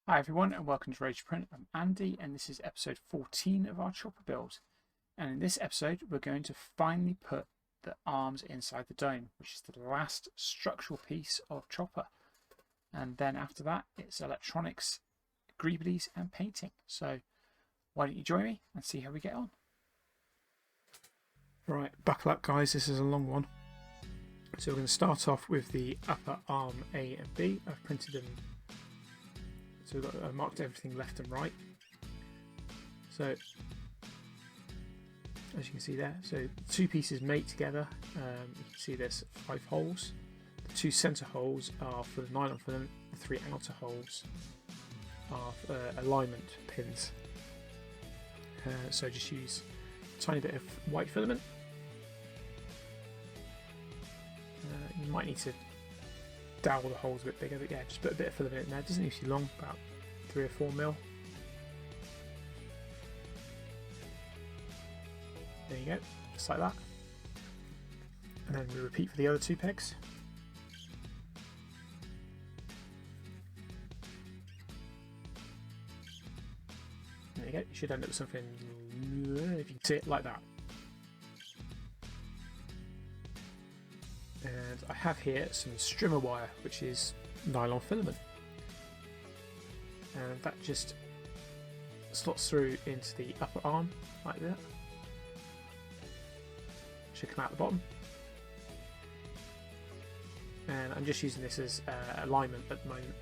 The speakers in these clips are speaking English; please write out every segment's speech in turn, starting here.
Hi everyone and welcome to Rage Print. I'm Andy and this is episode 14 of our chopper build. And in this episode we're going to finally put the arms inside the dome, which is the last structural piece of chopper. And then after that it's electronics, greeblies and painting. So why don't you join me and see how we get on. Right, buckle up guys, this is a long one. So we're going to start off with the upper arm A and B. I've printed them. So I've marked everything left and right. So as you can see there, so the two pieces mate together. You can see there's 5 holes. The 2 centre holes are for the nylon filament. The 3 outer holes are alignment pins. So just use a tiny bit of white filament. You might need to dowel the holes a bit bigger, but yeah, just put a bit of filament in there. It doesn't need to be long, about 3 or 4 mil. There you go, just like that. And then we repeat for the other 2 pegs. There you go, you should end up with something, if you can see it, like that. And I have here some strimmer wire, which is nylon filament, and that just slots through into the upper arm like that. Should come out the bottom, and I'm just using this as alignment at the moment,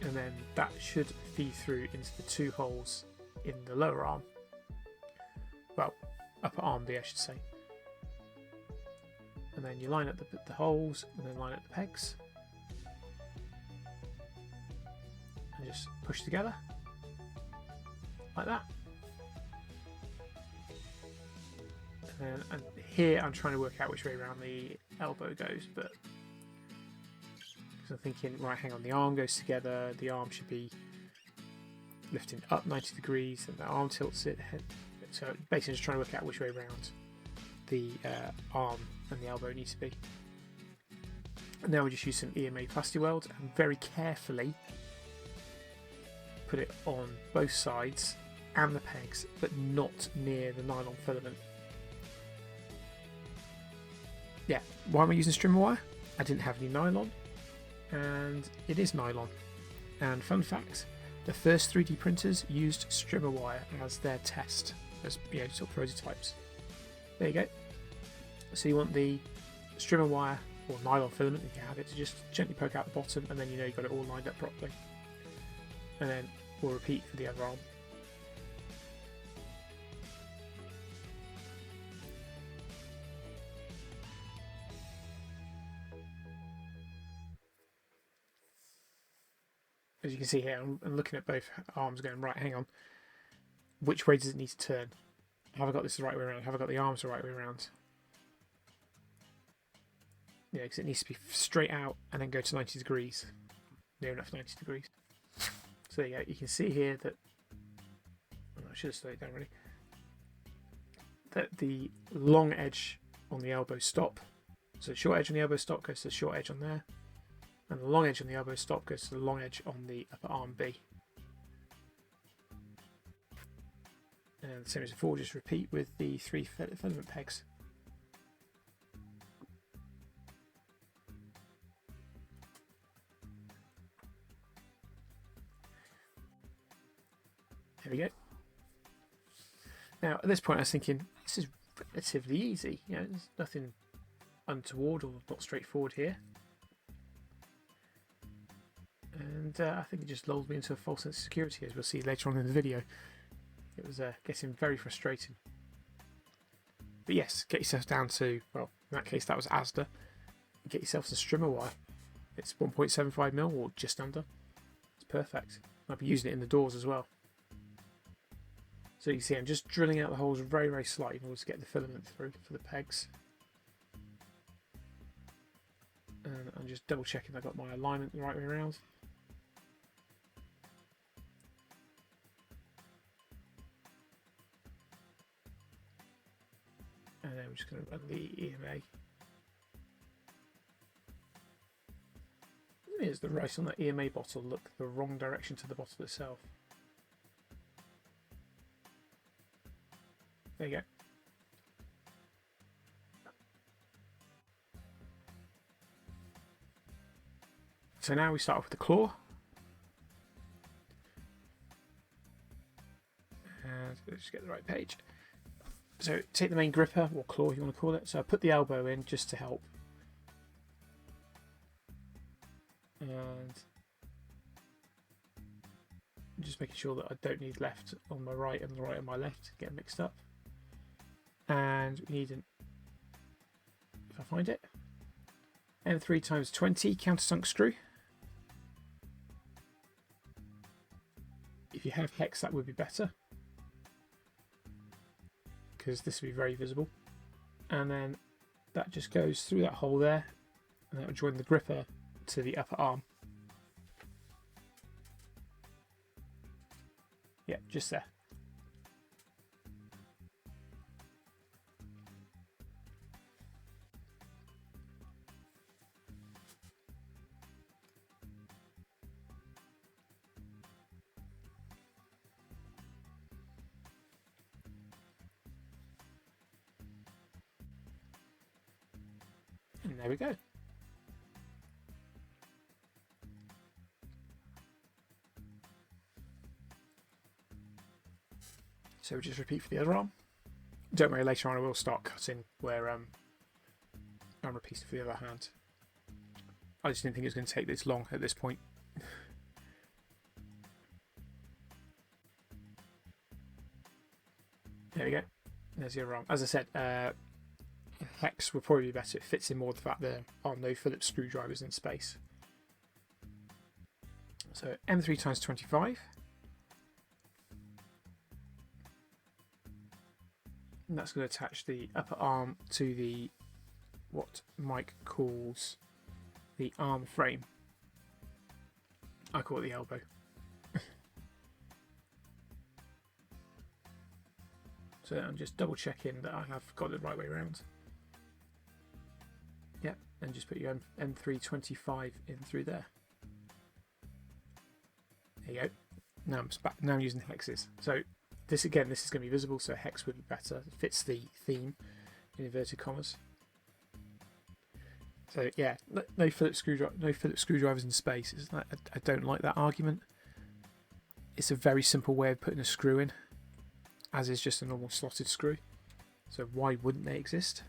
and then that should feed through into the 2 holes in the lower arm, well, upper arm B I should say. And then you line up the holes and then line up the pegs and just push together like that. And here I'm trying to work out which way around the elbow goes, but because I'm thinking, right, hang on, the arm goes together, the arm should be lifting up 90 degrees and the arm tilts it. So basically just trying to work out which way around the arm and the elbow needs to be. And now we just use some EMA plasti weld and very carefully put it on both sides and the pegs, but not near the nylon filament. Yeah, why am I using strimmer wire? I didn't have any nylon, and it is nylon. And fun fact, the first 3D printers used strimmer wire as their test, as sort of prototypes. There you go. So you want the strimmer wire or nylon filament, if you have it, to just gently poke out the bottom, and then you know you've got it all lined up properly. And then we'll repeat for the other arm. As you can see here, I'm looking at both arms going, right, hang on, which way does it need to turn? Have I got this the right way around? Have I got the arms the right way around? Yeah, because it needs to be straight out and then go to 90 degrees. Near enough 90 degrees. So there you go. You can see here that, I should have slowed it down really, that the long edge on the elbow stop, so the short edge on the elbow stop goes to the short edge on there, and the long edge on the elbow stop goes to the long edge on the upper arm B. And the same as before, just repeat with the 3 filament pegs. There we go. Now at this point I was thinking, this is relatively easy, there's nothing untoward or not straightforward here. And I think it just lulled me into a false sense of security, as we'll see later on in the video. It was getting very frustrating. But yes, get yourself down to, well, in that case that was Asda. Get yourself some strimmer wire. It's 1.75mm or just under. It's perfect. I'll be using it in the doors as well. So you can see I'm just drilling out the holes very, very slightly in order to get the filament through for the pegs. And I'm just double checking I've got my alignment the right way around. And then we're just going to run the EMA. is the right on the EMA bottle look the wrong direction to the bottle itself. There you go. So now we start off with the claw. And let's just get the right page. So take the main gripper, or claw if you want to call it. So I put the elbow in just to help. And just making sure that I don't need left on my right and the right on my left to get mixed up. And we need an, if I find it, M3 times 20 countersunk screw. If you have hex, that would be better, because this will be very visible. And then that just goes through that hole there, and that will join the gripper to the upper arm. Yeah, just there. And there we go. So we'll just repeat for the other arm. Don't worry, later on I will start cutting where I'm repeating for the other hand. I just didn't think it was going to take this long at this point. There we go. There's the other arm. As I said, hex will probably be better. It fits in more the fact there are no Phillips screwdrivers in space. So M3 times 25. And that's going to attach the upper arm to the, what Mike calls the arm frame. I call it the elbow. So I'm just double checking that I have got it the right way around. Yep, and just put your M325 in through there. There you go. Now I'm using hexes. So this is going to be visible, so hex would be better. It fits the theme in inverted commas. So yeah, no Phillips screwdrivers in space. I don't like that argument. It's a very simple way of putting a screw in, as is just a normal slotted screw. So why wouldn't they exist?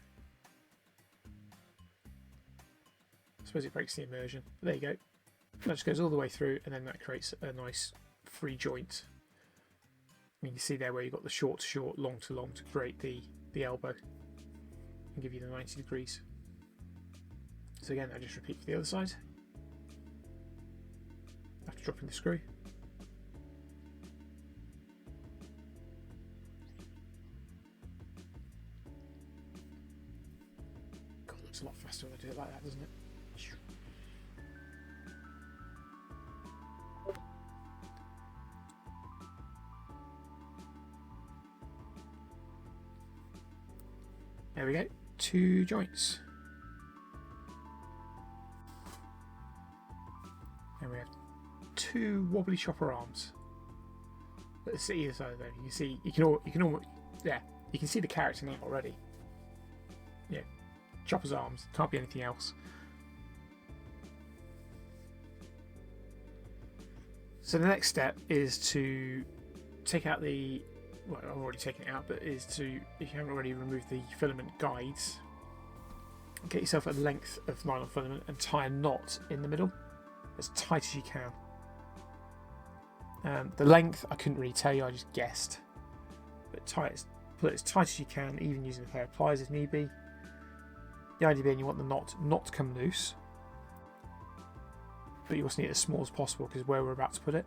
I suppose it breaks the immersion. But there you go. That just goes all the way through, and then that creates a nice free joint. You can see there where you've got the short to short, long to long to create the elbow and give you the 90 degrees. So again, I just repeat for the other side. After dropping the screw. God, it looks a lot faster when I do it like that, doesn't it? There we go, 2 joints. And we have 2 wobbly chopper arms. Let's see either side of them. You can see the character now already. Yeah, chopper's arms, can't be anything else. So the next step is to take out the, well, I've already taken it out, but is to, if you haven't already removed the filament guides, get yourself a length of nylon filament and tie a knot in the middle as tight as you can. The length I couldn't really tell you, I just guessed, but put it as tight as you can, even using a pair of pliers if need be. The idea being you want the knot not to come loose, but you also need it as small as possible because where we're about to put it.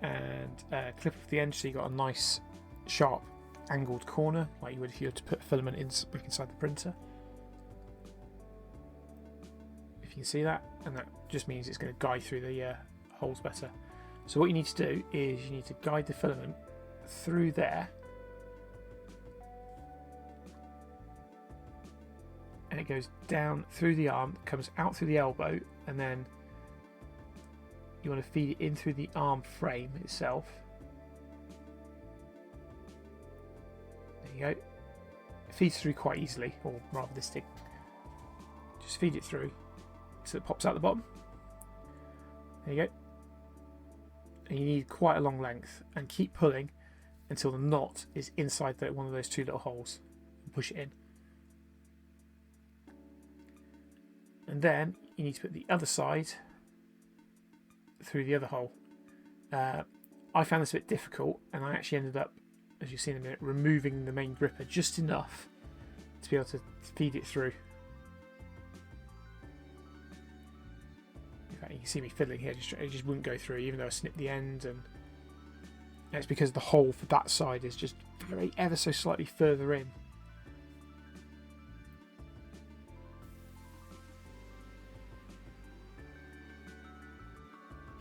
And clip off the end so you got a nice sharp angled corner like you would if you were to put filament back inside the printer. If you can see that, and that just means it's going to guide through the holes better. So what you need to do is you need to guide the filament through there, and it goes down through the arm, comes out through the elbow, and then you want to feed it in through the arm frame itself. There you go. It feeds through quite easily, or rather this thing. Just feed it through so it pops out the bottom. There you go. And you need quite a long length, and keep pulling until the knot is inside one of those two little holes. Push it in. And then you need to put the other side through the other hole. I found this a bit difficult, and I actually ended up, as you'll see in a minute, removing the main gripper just enough to be able to feed it through. In fact, you can see me fiddling here, it just wouldn't go through, even though I snipped the end, and it's because the hole for that side is just ever so slightly further in.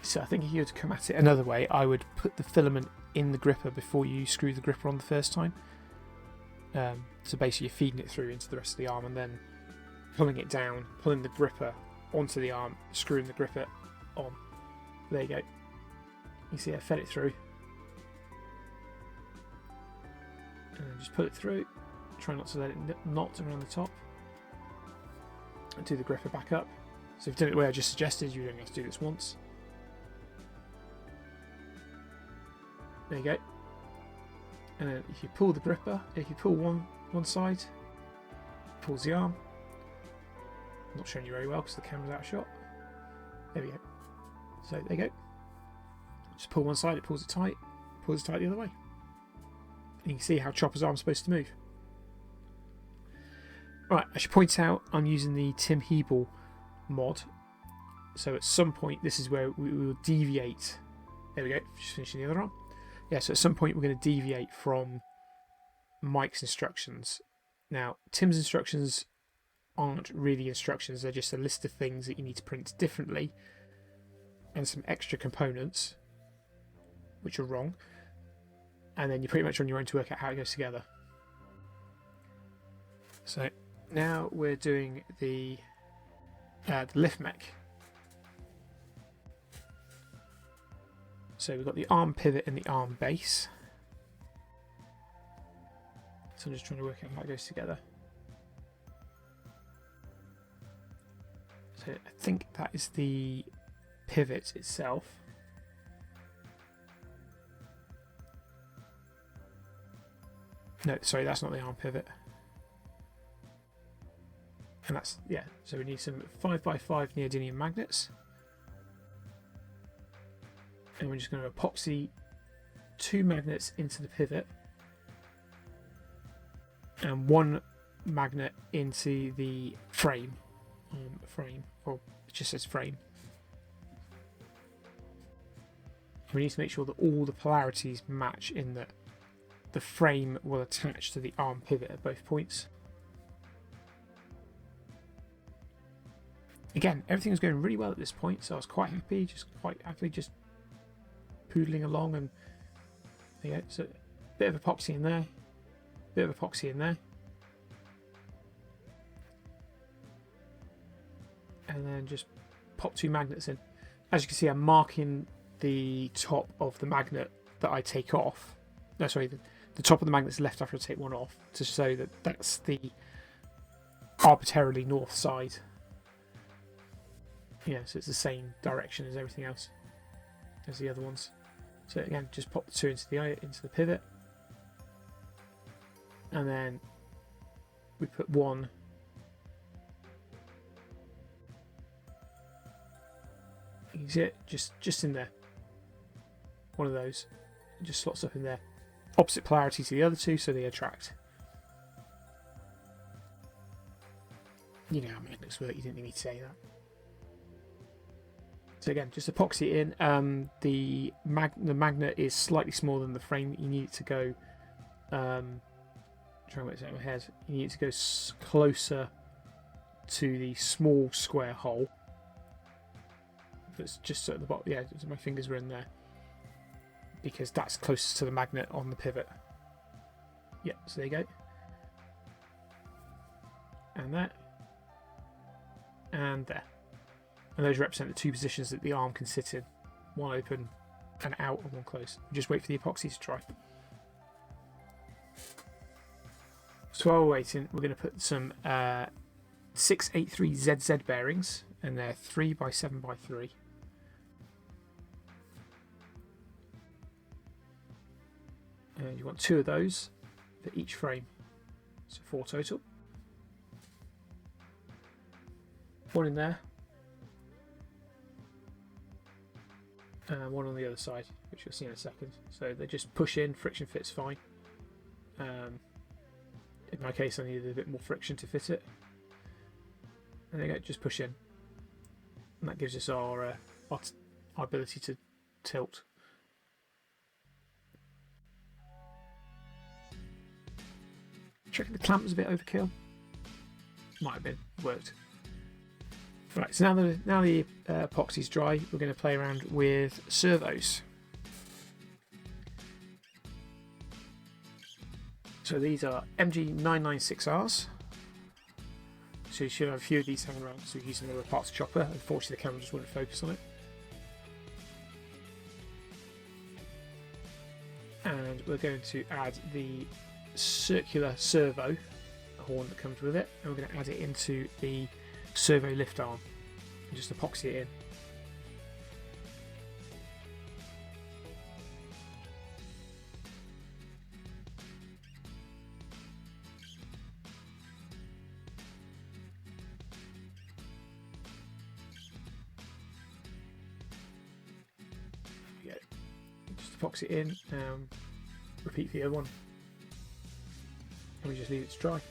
So I think if you were to come at it another way, I would put the filament in the gripper before you screw the gripper on the first time. So basically you're feeding it through into the rest of the arm and then pulling it down, pulling the gripper onto the arm, screwing the gripper on. There you go. You see I fed it through. And then just pull it through. Try not to let it knot around the top. And do the gripper back up. So if you've done it the way I just suggested, you only have to do this once. There you go. And then if you pull the gripper, if you pull one side, it pulls the arm. I'm not showing you very well because the camera's out of shot. There we go. So there you go. Just pull one side, it pulls it tight the other way. And you can see how Chopper's arm's supposed to move. Right, I should point out I'm using the Tim Hebel mod. So at some point, this is where we will deviate. There we go, just finishing the other arm. Yeah, so at some point we're going to deviate from Mike's instructions. Now, Tim's instructions aren't really instructions, they're just a list of things that you need to print differently and some extra components, which are wrong. And then you're pretty much on your own to work out how it goes together. So now we're doing the lift mech. So we've got the arm pivot and the arm base. So I'm just trying to work out how it goes together. So I think that is the pivot itself. No, sorry, that's not the arm pivot. And that's, yeah, so we need some 5x5 neodymium magnets. And we're just going to epoxy 2 magnets into the pivot and 1 magnet into the frame. Or it just says frame. We need to make sure that all the polarities match in that the frame will attach to the arm pivot at both points. Again, everything was going really well at this point, so I was quite happy, just poodling along, and yeah, so a bit of epoxy in there, bit of epoxy in there, and then just pop 2 magnets in. As you can see, I'm marking the top of the magnet that I take off. No, sorry, the top of the magnet's left after I take one off, to show that that's the arbitrarily north side. Yeah, so it's the same direction as everything else, as the other ones. So again, just pop the 2 into the pivot, and then we put 1 easy it just in there. One of those, it just slots up in there. Opposite polarity to the other 2, so they attract. You know how magnets work. You didn't need me to say that. So again, just epoxy it in. The magnet is slightly smaller than the frame. You need it to go. Trying to work this out in my head. You need it to go closer to the small square hole. That's just at the bottom. Yeah, my fingers were in there because that's closest to the magnet on the pivot. Yeah, so there you go. And that. and there. And those represent the two positions that the arm can sit in. One open and out and one closed. Just wait for the epoxy to dry. So while we're waiting, we're going to put some 683ZZ bearings, and they're 3x7x3. And you want 2 of those for each frame, so 4 total. 1 in there, and 1 on the other side, which you'll see in a second. So they just push in, friction fits fine. In my case, I needed a bit more friction to fit it. And there you go, just push in. And that gives us our ability to tilt. Checking the clamp was a bit overkill. Might have been, worked. Right, so now the epoxy's dry, we're going to play around with servos. So these are MG996Rs. So you should have a few of these hanging around. So we're using another parts chopper. Unfortunately, the camera just wouldn't focus on it. And we're going to add the circular servo horn that comes with it, and we're going to add it into the servo lift arm and just epoxy it in. Yeah, just epoxy it in, repeat for the other one, and we just leave it to dry.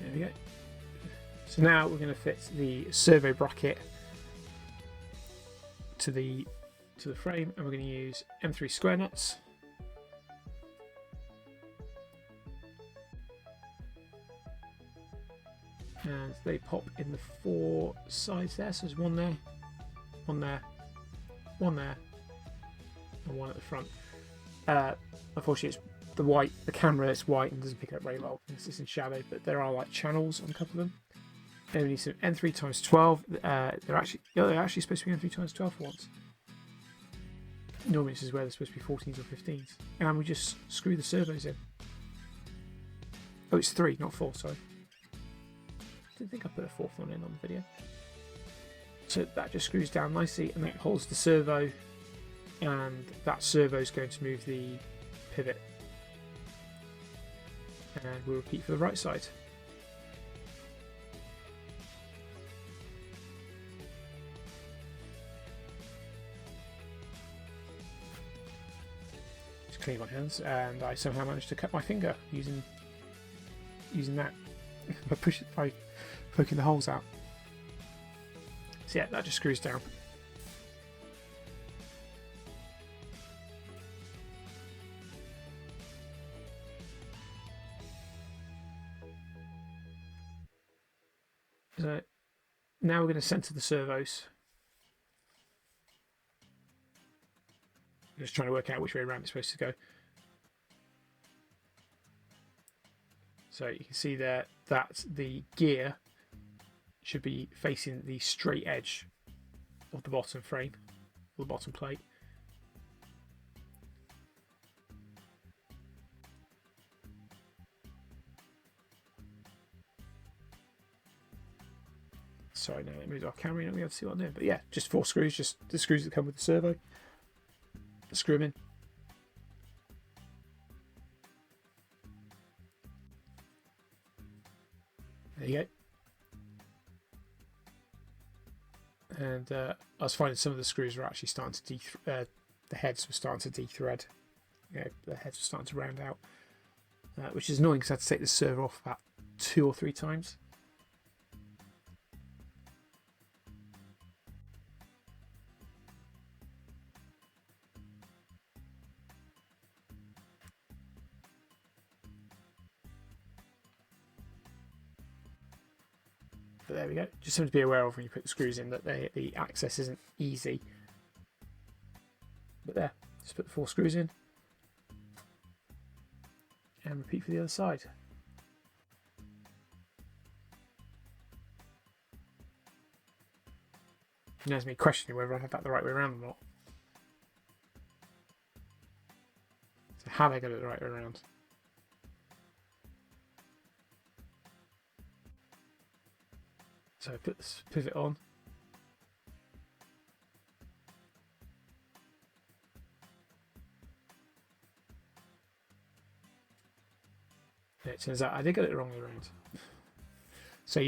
There we go. So now we're going to fit the servo bracket to the frame, and we're going to use M3 square nuts. And they pop in the 4 sides there. So there's one there, one there, one there, and one at the front. Unfortunately, it's the camera is white and doesn't pick up very well. It's in shadow, but there are like channels on a couple of them. Then we need some M3x12. They're actually supposed to be M3x12 for once. Normally this is where they're supposed to be 14s or 15s. And we just screw the servos in. Oh, it's 3, not 4, sorry. Didn't think I put a 4th one in on the video. So that just screws down nicely, and that holds the servo, and that servo is going to move the pivot. And we'll repeat for the right side. Just clean my hands, and I somehow managed to cut my finger using that by poking the holes out. So yeah, that just screws down. So now we're going to center the servos. Just trying to work out which way around it's supposed to go. So you can see there that the gear should be facing the straight edge of the bottom frame, or the bottom plate. Sorry, no, it moves our camera, you're not going to be able to see what I'm doing. But yeah, just 4 screws, just the screws that come with the servo. Screw them in. There you go. And I was finding some of the screws were actually starting to the heads were starting to dethread. Yeah, the heads were starting to round out, which is annoying because I had to take the servo off about 2 or 3 times. But there we go. Just something to be aware of when you put the screws in, that the access isn't easy. But there, just put the 4 screws in and repeat for the other side. And there's me questioning whether I had that the right way around or not. So have I got it the right way around? So I put this pivot on. And it turns out I did get it the wrong way around. So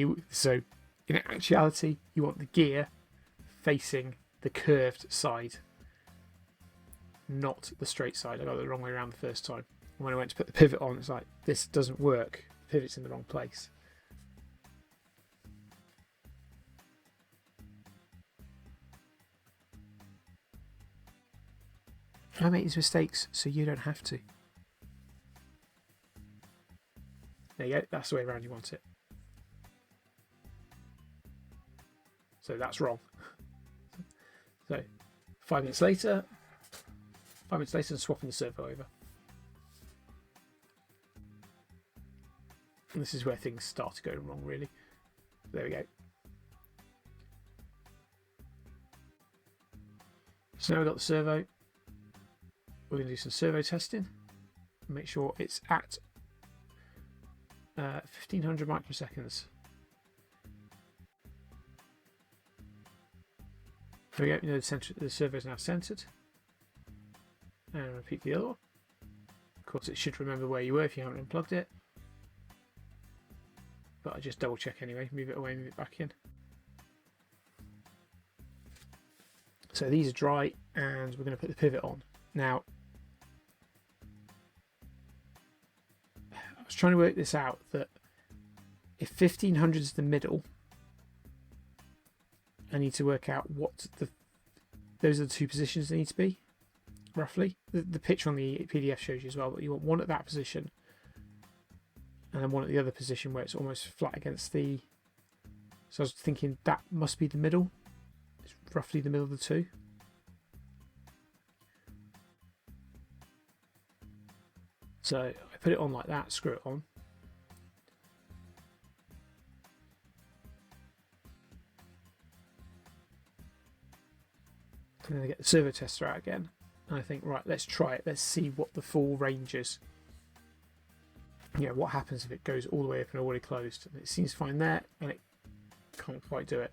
in actuality, you want the gear facing the curved side, not the straight side. I got it the wrong way around the first time. When I went to put the pivot on, it's like, this doesn't work. The pivot's in the wrong place. I make these mistakes so you don't have to. There you go, that's the way around you want it. So that's wrong. So 5 minutes later, and swapping the servo over. And this is where things start to go wrong, really. There we go. So now we've got the servo. We're going to do some servo testing. Make sure it's at 1500 microseconds. There we go. You know the servo is now centered. And repeat the other one. Of course, it should remember where you were if you haven't unplugged it. But I just double check anyway. Move it away, move it back in. So these are dry, and we're going to put the pivot on. Now, I was trying to work this out, that if 1500 is the middle, I need to work out what those are the 2 positions they need to be, roughly. The picture on the PDF shows you as well, but you want one at that position and then one at the other position where it's almost flat against the... So I was thinking that must be the middle. It's roughly the middle of the 2. So I put it on like that, screw it on. And then I get the servo tester out again. And I think, right, let's try it. Let's see what the full range is. You know, what happens if it goes all the way up and already closed. And it seems fine there, and it can't quite do it.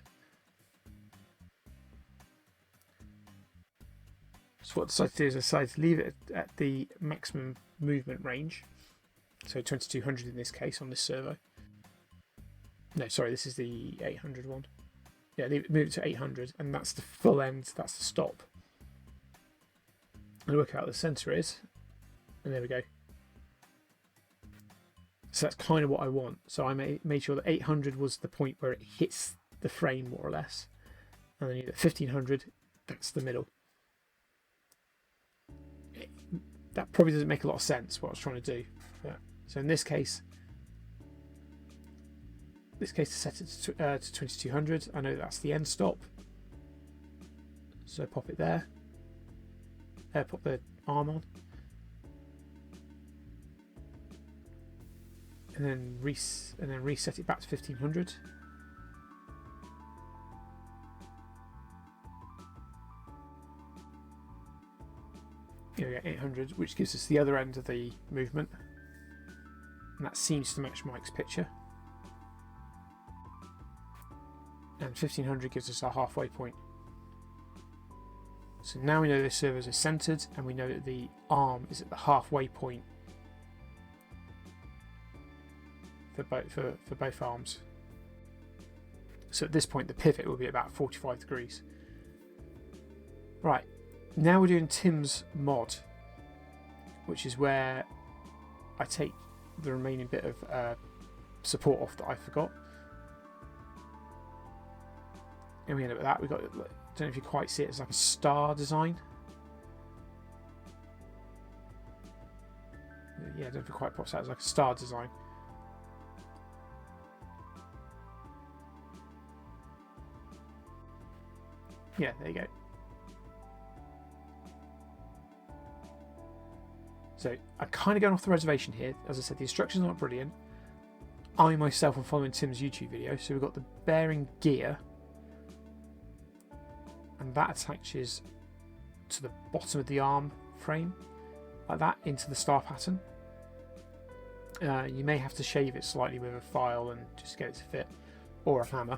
So what I decided to do is I decided to leave it at the maximum movement range. So 2200 in this case on this servo. No, sorry, this is the 800 one. Yeah, move it to 800, and that's the full end, that's the stop. And work out what the center is, and there we go. So that's kind of what I want. So I made sure that 800 was the point where it hits the frame, more or less. And then you get 1500, that's the middle. That probably doesn't make a lot of sense, what I was trying to do. But, so in this case to set it to 2200, I know that's the end stop. So pop it there. Pop the arm on. And then reset it back to 1500. Here we go, 800, which gives us the other end of the movement. And that seems to match Mike's picture. And 1500 gives us our halfway point. So now we know the servos are centered, and we know that the arm is at the halfway point for both arms. So at this point the pivot will be about 45 degrees. Right, now we're doing Tim's mod, which is where I take the remaining bit of support off that I forgot. And we end up with that. We got, I don't know if you quite see it, it's like a star design. Yeah, I don't know if it quite pops out, it's like a star design. Yeah, there you go. So I'm kind of going off the reservation here. As I said, the instructions aren't brilliant. I myself am following Tim's YouTube video. So we've got the bearing gear, and that attaches to the bottom of the arm frame, like that, into the star pattern. You may have to shave it slightly with a file and just get it to fit, or a hammer.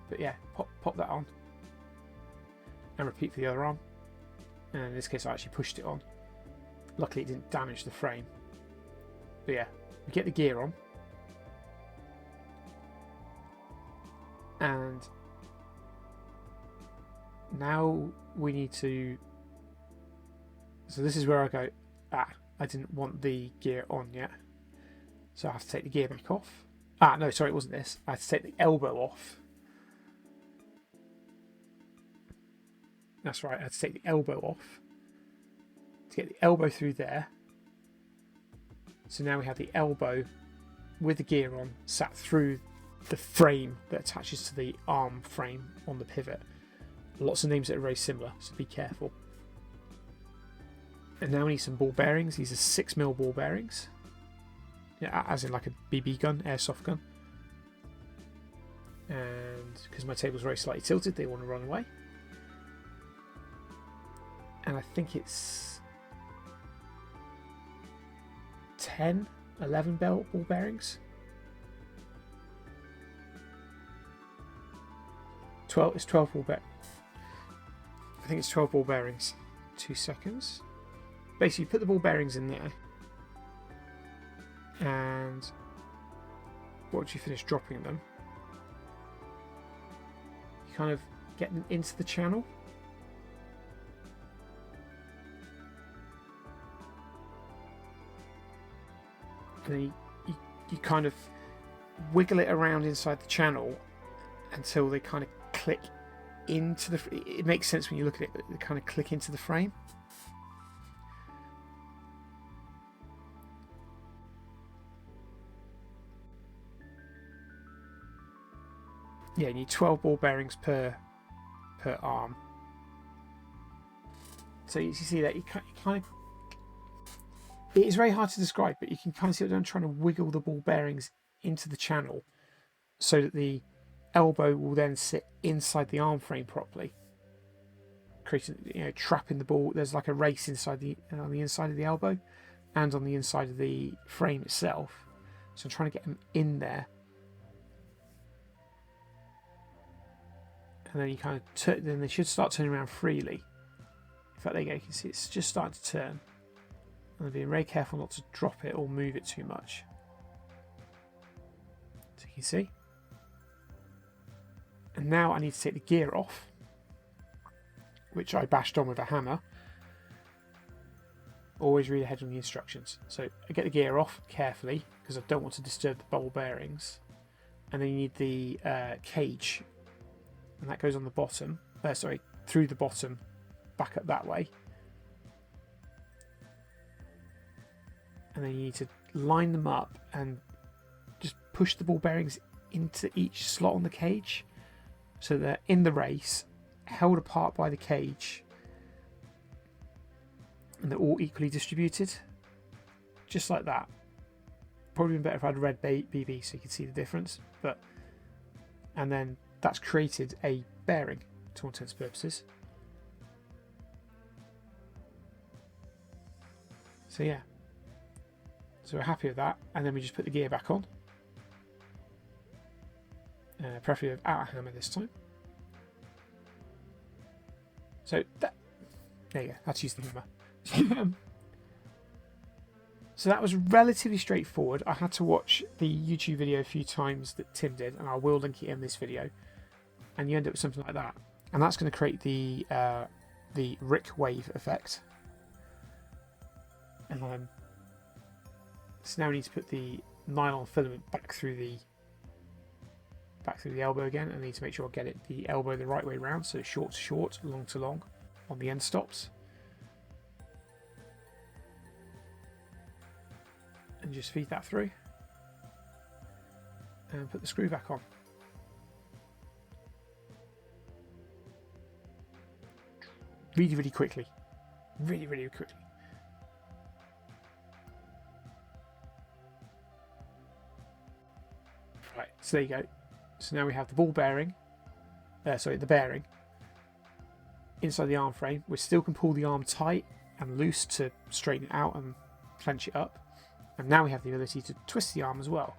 But yeah, pop that on, and repeat for the other arm. And in this case, I actually pushed it on. Luckily, it didn't damage the frame. But yeah, we get the gear on, and now we need to. So this is where I go. I didn't want the gear on yet, so I have to take the gear back off. No, sorry, it wasn't this. I had to take the elbow off. That's right, I had to take the elbow off to get the elbow through there. So now we have the elbow with the gear on sat through the frame that attaches to the arm frame on the pivot. Lots of names that are very similar, so be careful. And now we need some ball bearings. These are 6mm ball bearings. Yeah, as in like a BB gun, airsoft gun. And because my table's very slightly tilted, they want to run away. And I think it's 10, 11 ball bearings. 12 ball bearings. I think it's 12 ball bearings. 2 seconds. Basically, you put the ball bearings in there, and once you finish dropping them, you kind of get them into the channel. And then you kind of wiggle it around inside the channel until they kind of click into the. It makes sense when you look at it, but they kind of click into the frame. Yeah, you need 12 ball bearings per arm. So you see that you kind of. It is very hard to describe, but you can kind of see what I'm trying to wiggle the ball bearings into the channel so that the elbow will then sit inside the arm frame properly, creating, trapping the ball. There's like a race inside on the inside of the elbow and on the inside of the frame itself. So I'm trying to get them in there. And then you kind of then they should start turning around freely. In fact, there you go. You can see it's just starting to turn. And I'm being very careful not to drop it or move it too much. So you can see. And now I need to take the gear off, which I bashed on with a hammer. Always read ahead on the instructions. So I get the gear off carefully because I don't want to disturb the ball bearings. And then you need the cage. And that goes on the bottom, through the bottom, back up that way. And then you need to line them up and just push the ball bearings into each slot on the cage so they're in the race, held apart by the cage, and they're all equally distributed. Just like that. Probably been better if I had red BB so you could see the difference. And then that's created a bearing to all intents and purposes. So yeah. So we're happy with that. And then we just put the gear back on. Preferably without a hammer this time. So there you go. Let's use the hammer. So that was relatively straightforward. I had to watch the YouTube video a few times that Tim did, and I will link it in this video. And you end up with something like that, and that's going to create the Rick wave effect. So now we need to put the nylon filament back through the elbow again, and I need to make sure I get the elbow the right way round, so short to short, long to long on the end stops, and just feed that through and put the screw back on. really, really quickly. Really, really quickly. Right, so there you go. So now we have the ball bearing, the bearing inside the arm frame. We still can pull the arm tight and loose to straighten it out and clench it up. And now we have the ability to twist the arm as well.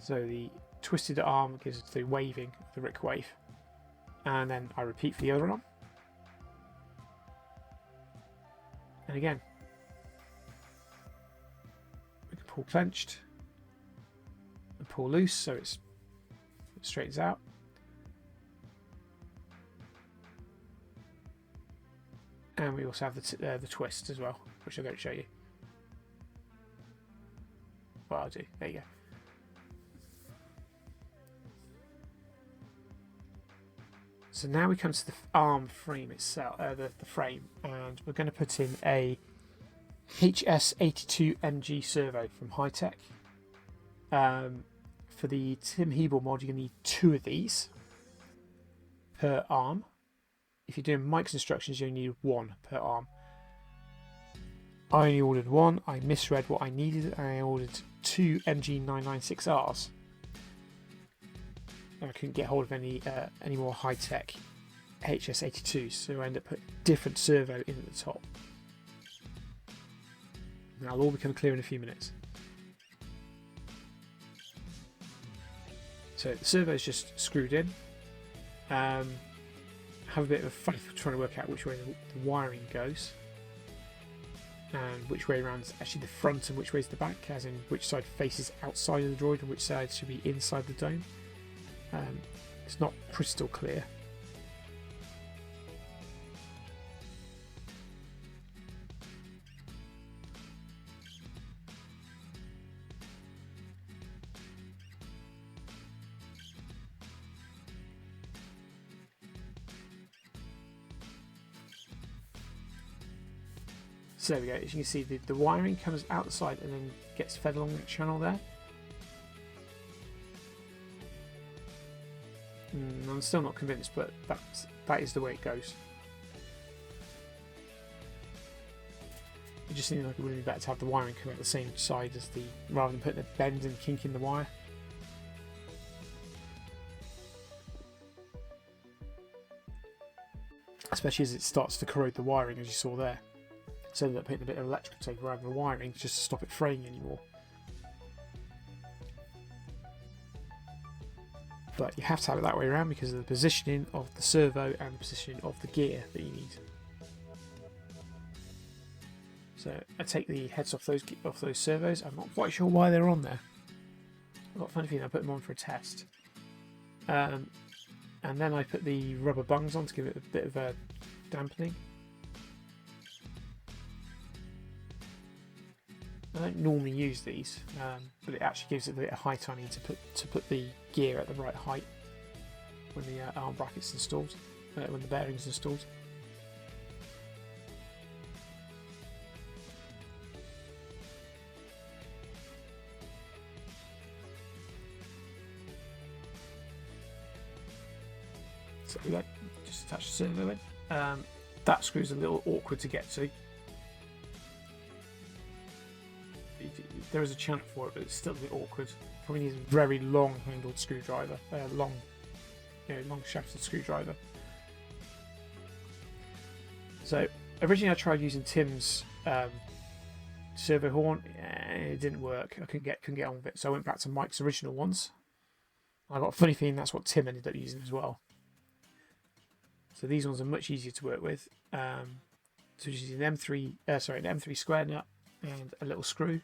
So the twisted arm gives us the waving, the Rick wave. And then I repeat for the other arm. And again, we can pull clenched and pull loose so it straightens out. And we also have the twist as well, which I'm going to show you. Well, I'll do. There you go. So now we come to the arm frame itself, the frame, and we're going to put in a HS82MG servo from Hi-Tech. For the Tim Hebel mod, you're going to need 2 of these per arm. If you're doing Mike's instructions, you only need 1 per arm. I only ordered 1. I misread what I needed, and I ordered 2 MG996Rs. And I couldn't get hold of any more Hi-Tech HS82s, so I ended up putting a different servo in at the top. Now it'll all become clear in a few minutes. So the servo is just screwed in. Have a bit of a fun trying to work out which way the wiring goes, and which way around is actually the front and which way is the back, as in which side faces outside of the droid and which side should be inside the dome. It's not crystal clear. So there we go. As you can see, the wiring comes out the side and then gets fed along that channel there. I'm still not convinced, but that is the way it goes. It just seems like it would be better to have the wiring come out the same side as rather than putting a bend and kink in the wire. Especially as it starts to corrode the wiring, as you saw there. So they're putting a bit of electrical tape around the wiring just to stop it fraying anymore. But you have to have it that way around because of the positioning of the servo and the positioning of the gear that you need. So I take the heads off those servos. I'm not quite sure why they're on there. I've got a funny feeling I put them on for a test. And then I put the rubber bungs on to give it a bit of a dampening. I don't normally use these, but it actually gives it a bit of height I need to put the gear at the right height when the arm bracket's installed, when the bearing's installed. So we just attach the servo in. That screw's a little awkward to get to. There is a channel for it, but it's still a bit awkward. Probably needs a very long-handled screwdriver, long shafted screwdriver. So originally I tried using Tim's servo horn, and it didn't work. I couldn't get on with it, so I went back to Mike's original ones. I got a funny feeling that's what Tim ended up using as well. So these ones are much easier to work with. So just using an M3 square nut and a little screw.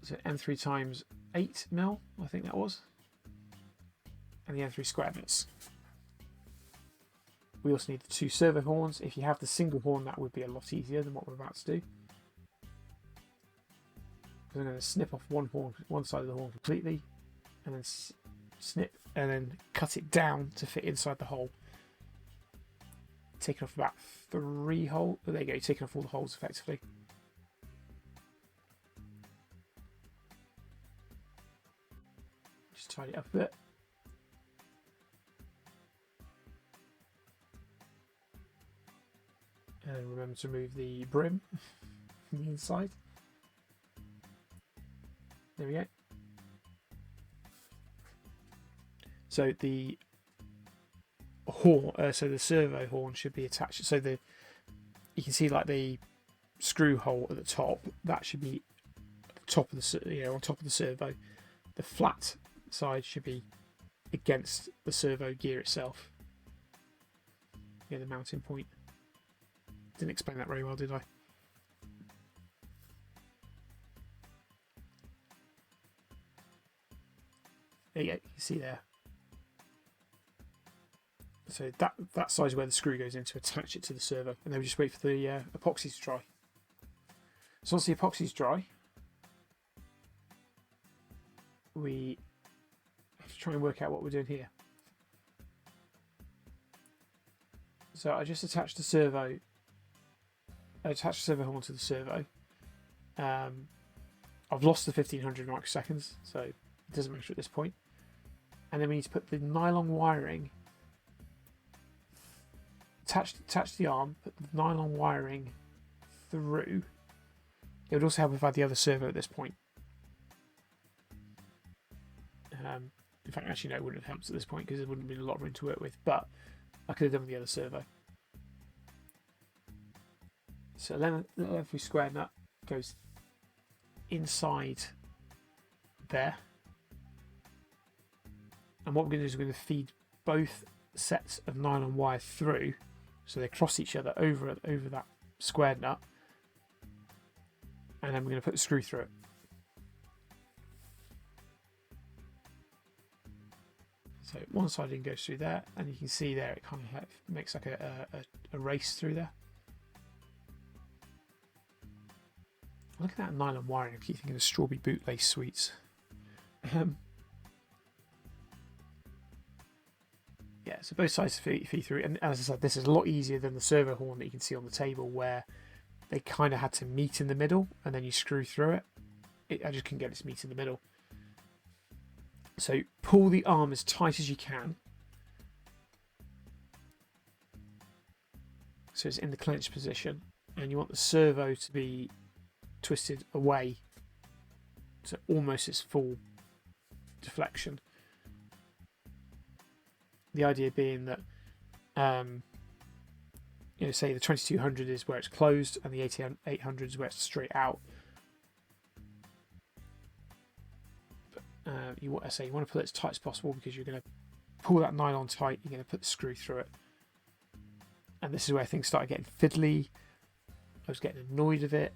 So M3 times 8mm, I think that was, and the M3 square nuts. We also need the 2 servo horns. If you have the single horn, that would be a lot easier than what we're about to do. Because I'm going to snip off one side of the horn completely, and then snip and then cut it down to fit inside the hole. Taking off about 3 holes. There you go, taking off all the holes effectively. Just tidy it up a bit. And remember to remove the brim from the inside. There we go. So the horn, so the servo horn should be attached. So you can see like the screw hole at the top. That should be at the top of the on top of the servo. The flat side should be against the servo gear itself. Yeah, the mounting point. Didn't explain that very well, did I? There you go. You can see there. So that side is where the screw goes in to attach it to the servo, and then we just wait for the epoxy to dry. So once the epoxy is dry, we have to try and work out what we're doing here. So I just attached the servo. I attached the servo horn to the servo. I've lost the 1500 microseconds, so it doesn't matter at this point. And then we need to put the nylon wiring. Attach the arm, put the nylon wiring through. It would also help if I had the other servo at this point. In fact, actually, no, it wouldn't have helped at this point because there wouldn't have been a lot of room to work with, but I could have done with the other servo. So then every square nut goes inside there. And what we're going to do is we're going to feed both sets of nylon wire through, so they cross each other over that square nut, and then we're going to put the screw through it. So one side goes through there, and you can see there it kind of makes like a race through there. Look at that nylon wiring. I keep thinking of strawberry bootlace sweets. Yeah, so both sides feed through, and as I said, this is a lot easier than the servo horn that you can see on the table, where they kind of had to meet in the middle, and then you screw through it. I just couldn't get it to meet in the middle. So pull the arm as tight as you can, so it's in the clenched position, and you want the servo to be twisted away, so almost its full deflection. The idea being that, say the 2200 is where it's closed and the 8800 is where it's straight out. But you want to pull it as tight as possible because you're going to pull that nylon tight. You're going to put the screw through it, and this is where things started getting fiddly. I was getting annoyed of it.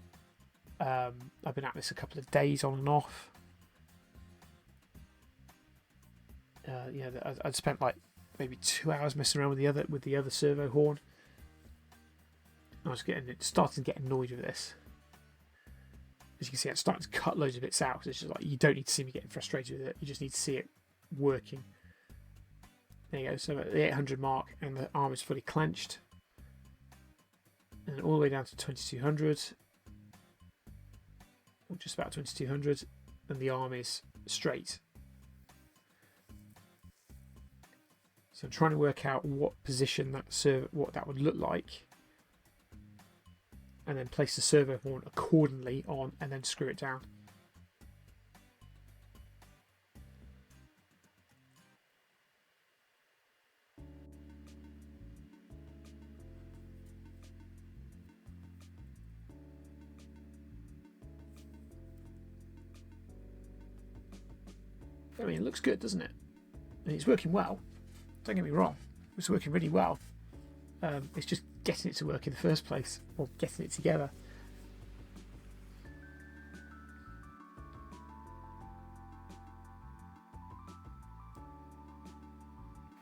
I've been at this a couple of days on and off. I'd spent like maybe 2 hours messing around with the other servo horn. I was starting to get annoyed with this. As you can see, I'm starting to cut loads of bits out. It's just like, you don't need to see me getting frustrated with it. You just need to see it working. There you go. So at the 800 mark, and the arm is fully clenched, and then all the way down to 2200, or just about 2200, and the arm is straight. So I'm trying to work out what position what that would look like, and then place the servo horn accordingly on, and then screw it down. I mean, it looks good, doesn't it? And it's working well. Don't get me wrong, it's working really well. It's just getting it to work in the first place, or getting it together.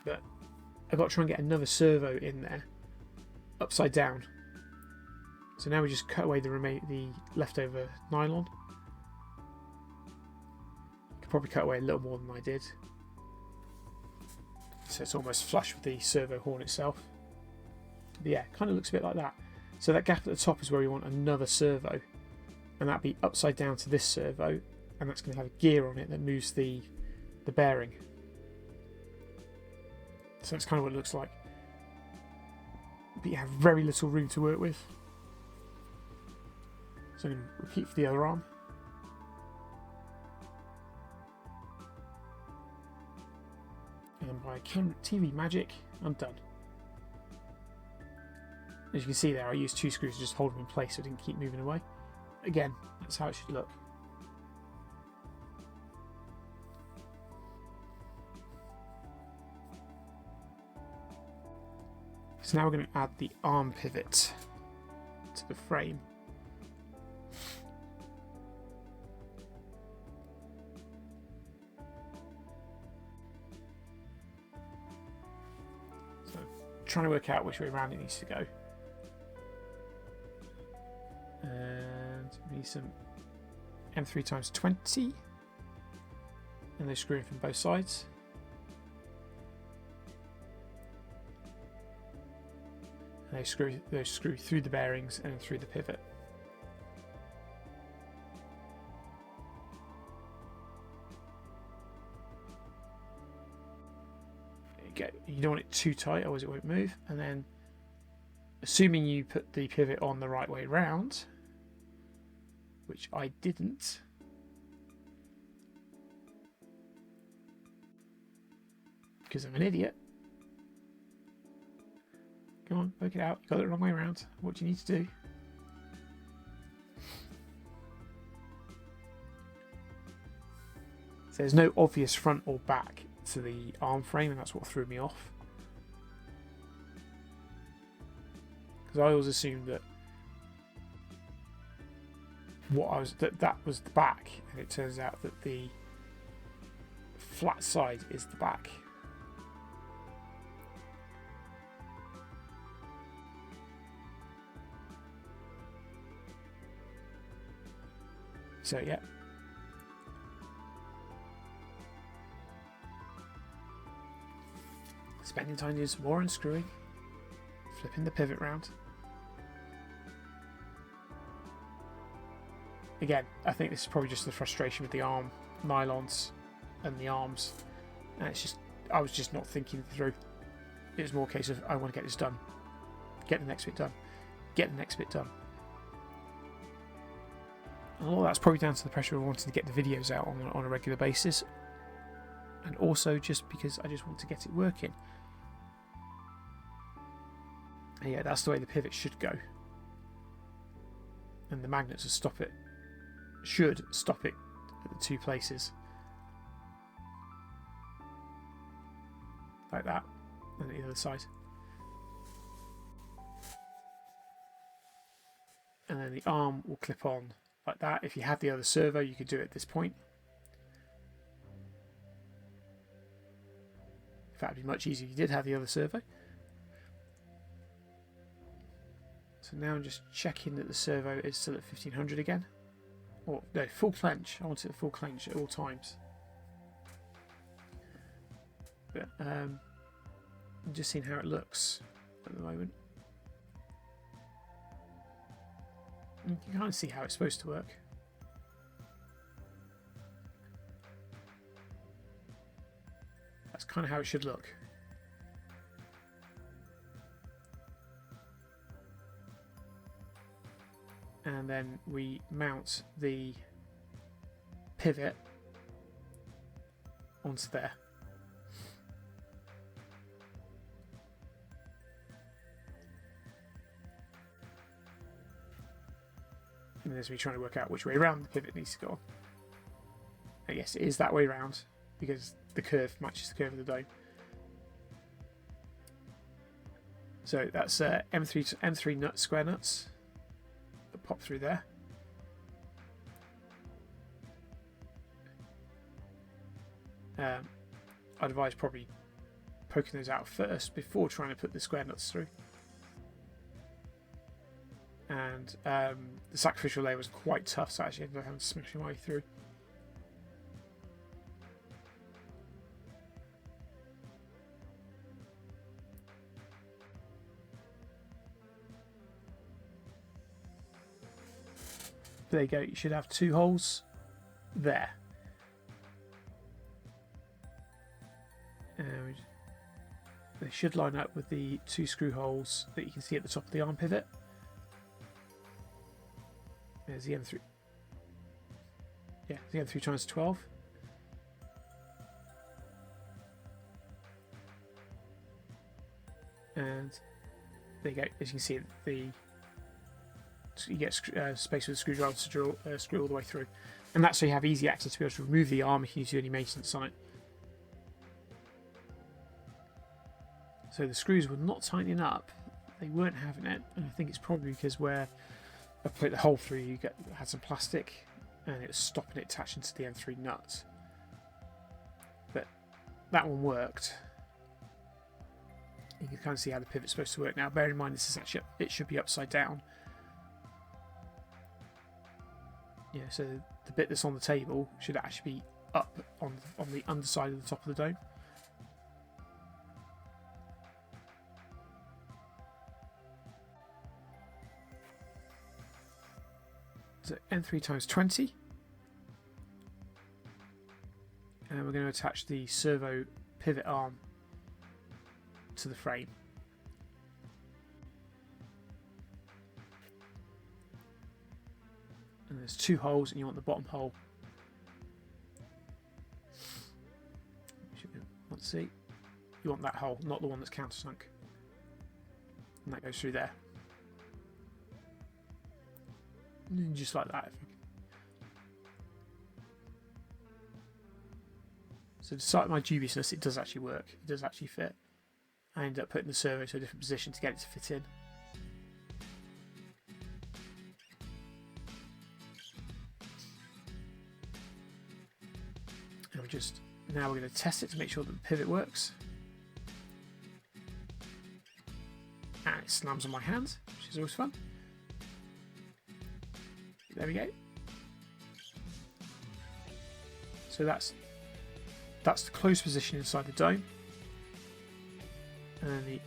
But I've got to try and get another servo in there, upside down. So now we just cut away the leftover nylon. Could probably cut away a little more than I did. So it's almost flush with the servo horn itself. But yeah, kind of looks a bit like that. So that gap at the top is where we want another servo, and that'd be upside down to this servo, and that's going to have a gear on it that moves the bearing. So that's kind of what it looks like. but you have very little room to work with. So I'm going to repeat for the other arm. And by TV magic, I'm done. As you can see there, I used 2 screws to just hold them in place so it didn't keep moving away. Again, that's how it should look. So now we're going to add the arm pivot to the frame. So trying to work out which way around it needs to go. And we need some M3 times 20. And those screw in from both sides. And those screw through the bearings and through the pivot. There you go. You don't want it too tight, otherwise it won't move. And then, assuming you put the pivot on the right way round, which I didn't, because I'm an idiot. Come on, work it out. You got it the wrong way around. What do you need to do? So there's no obvious front or back to the arm frame, and that's what threw me off. Because I always assumed that that was the back, and it turns out that the flat side is the back. So yeah. Spending time doing some more unscrewing, flipping the pivot round. Again, I think this is probably just the frustration with the arm nylons and the arms, and it's just I was just not thinking through. It was more a case of I want to get this done, get the next bit done, get the next bit done. And all that's probably down to the pressure of wanting to get the videos out on a regular basis, and also just because I just want to get it working. And yeah, that's the way the pivot should go, and the magnets should stop it at the 2 places, like that, and the other side. And then the arm will clip on like that. If you had the other servo, you could do it at this point. In fact, it'd be much easier if you did have the other servo. So now I'm just checking that the servo is still at 1500 again. Or no, full clench. I want it at full clench at all times. But I'm just seeing how it looks at the moment. You can kind of see how it's supposed to work. That's kind of how it should look. And then we mount the pivot onto there. And there's me trying to work out which way around the pivot needs to go on. And yes, it is that way round because the curve matches the curve of the dome. So that's M3 square nuts that pop through there. I'd advise probably poking those out first before trying to put the square nuts through. And the sacrificial layer was quite tough, so I actually ended up having to smash my way through. There you go, you should have 2 holes there. There They should line up with the 2 screw holes that you can see at the top of the arm pivot. There's the M3. Yeah, the M3 times 12. And there you go. As you can see, you get space with the screwdriver to screw all the way through. And that's so you have easy access to be able to remove the arm if you need to do any maintenance on it. So the screws were not tightening up. They weren't having it. And I think it's probably because where I put the hole through, had some plastic and it was stopping it attaching to the M3 nut. But that one worked. You can kind of see how the pivot's supposed to work now. Bear in mind this is actually, it should be upside down. Yeah, so the bit that's on the table should actually be up on the underside of the top of the dome. So M3 times 20. And we're going to attach the servo pivot arm to the frame. And there's 2 holes and you want the bottom hole. Let's see. You want that hole, not the one that's countersunk. And that goes through there. And just like that. So despite my dubiousness, it does actually work. It does actually fit. I ended up putting the servo to a different position to get it to fit in. And now we're going to test it to make sure that the pivot works. And it slams on my hand, which is always fun. There we go. So that's the closed position inside the dome. And the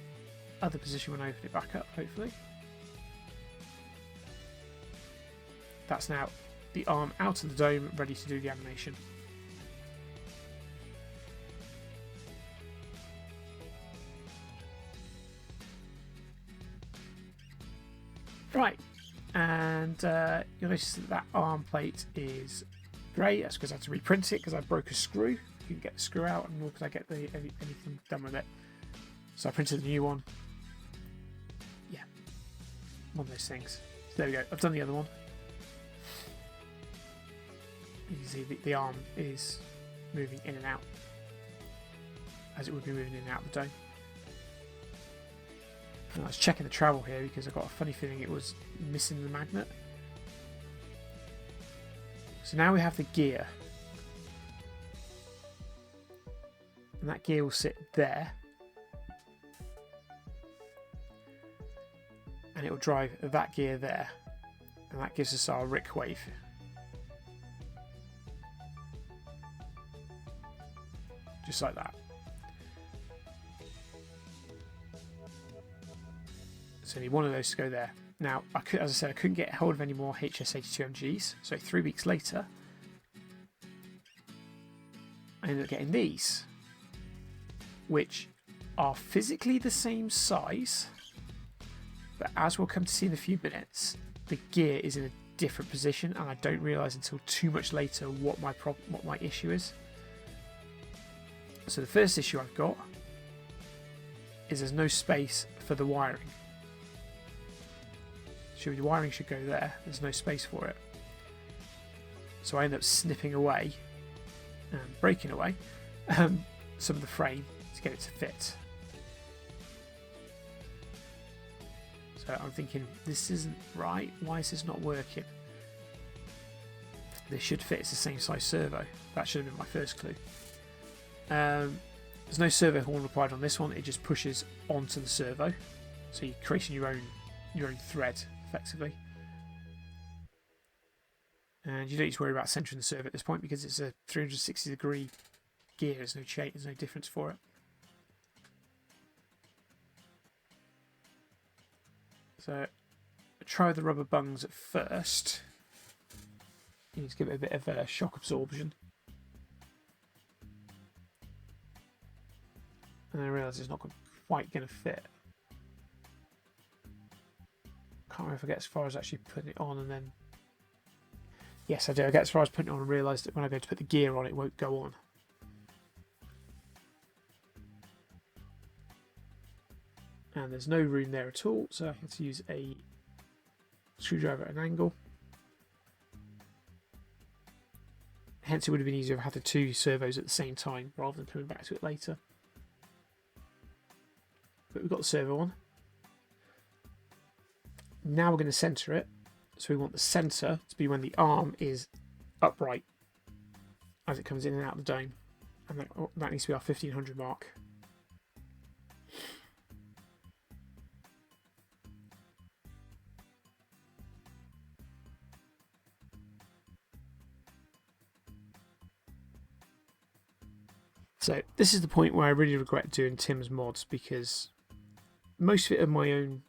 other position when I open it back up, hopefully. That's now the arm out of the dome, ready to do the animation. Right, and you'll notice that arm plate is grey. That's because I had to reprint it because I broke a screw. You can get the screw out, and nor could I get anything done with it. So I printed a new one. Yeah, one of those things. So there we go. I've done the other one. You can see the arm is moving in and out, as it would be moving in and out of the dome. And I was checking the travel here because I got a funny feeling it was missing the magnet. So now we have the gear. And that gear will sit there. And it will drive that gear there. And that gives us our Rick wave. Just like that. So I need one of those to go there. Now, as I said, I couldn't get hold of any more HS82MGs. So 3 weeks later, I ended up getting these, which are physically the same size, but as we'll come to see in a few minutes, the gear is in a different position, and I don't realise until too much later what my issue is. So the first issue I've got is there's no space for the wiring. The wiring should go there. There's no space for it. So I end up snipping away and breaking away some of the frame to get it to fit. So I'm thinking, this isn't right. Why is this not working? This should fit. It's the same size servo. That should have been my first clue. There's no servo horn required on this one. It just pushes onto the servo. So you're creating your own thread, effectively. And you don't need to worry about centering the servo at this point because it's a 360-degree gear. There's no change, there's no difference for it. So try the rubber bungs at first. You need to give it a bit of shock absorption. And I realise it's not quite going to fit. Can't remember if I get as far as actually putting it on and then... Yes, I do. I get as far as putting it on and realise that when I go to put the gear on, it won't go on. And there's no room there at all, so I have to use a screwdriver at an angle. Hence it would have been easier if I had the two servos at the same time rather than coming back to it later. But we've got the servo on. Now we're going to centre it. So we want the centre to be when the arm is upright as it comes in and out of the dome. And that needs to be our 1500 mark. So this is the point where I really regret doing Tim's mods, because most of it are my own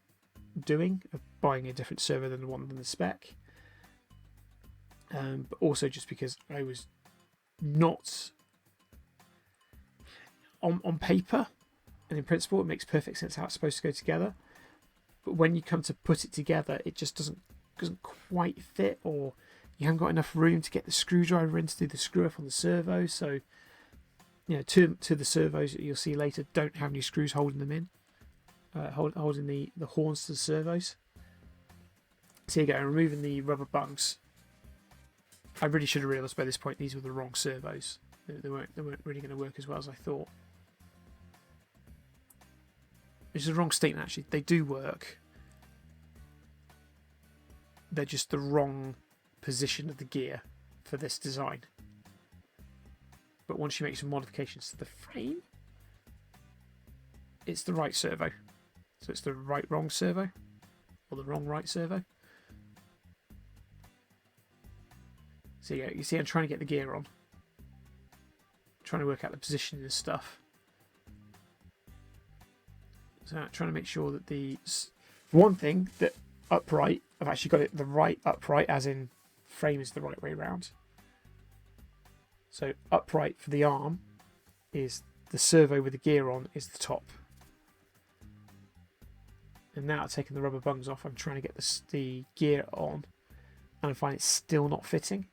doing, of buying a different servo than the one in the spec, but also just because I was not on paper and in principle it makes perfect sense how it's supposed to go together, but when you come to put it together it just doesn't quite fit, or you haven't got enough room to get the screwdriver in to do the screw up on the servo. So you know, two of the servos that you'll see later don't have any screws holding them in, holding the horns to the servos. So here you go, removing the rubber bungs. I really should have realised by this point these were the wrong servos. They weren't really going to work as well as I thought. Which is the wrong statement actually. They do work. They're just the wrong position of the gear for this design. But once you make some modifications to the frame, it's the right servo. So it's the wrong servo, or the right servo. So you see I'm trying to get the gear on. I'm trying to work out the position of this stuff. So I'm trying to make sure that one thing, that upright, I've actually got it the right upright, as in frame is the right way around. So upright for the arm is the servo with the gear on is the top. And now I've taken the rubber bungs off, I'm trying to get the gear on, and I find it's still not fitting.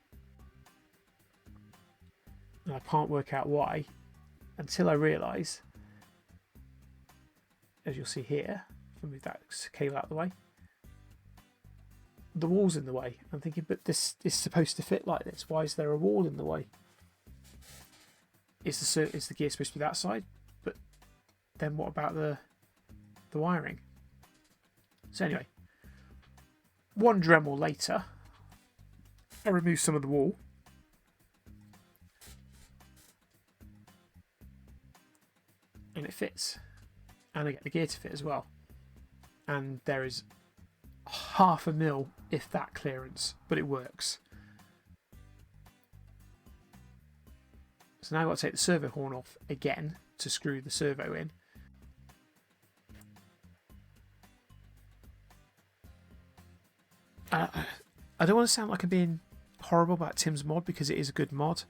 And I can't work out why until I realise, as you'll see here, if I move that cable out of the way, the wall's in the way. I'm thinking, but this is supposed to fit like this. Why is there a wall in the way? Is the gear supposed to be that side? But then what about the wiring? So anyway, one Dremel later, I remove some of the wall. And it fits. And I get the gear to fit as well. And there is 0.5 mil, if that, clearance, but it works. So now I've got to take the servo horn off again to screw the servo in. I don't want to sound like I'm being horrible about Tim's mod, because it is a good mod.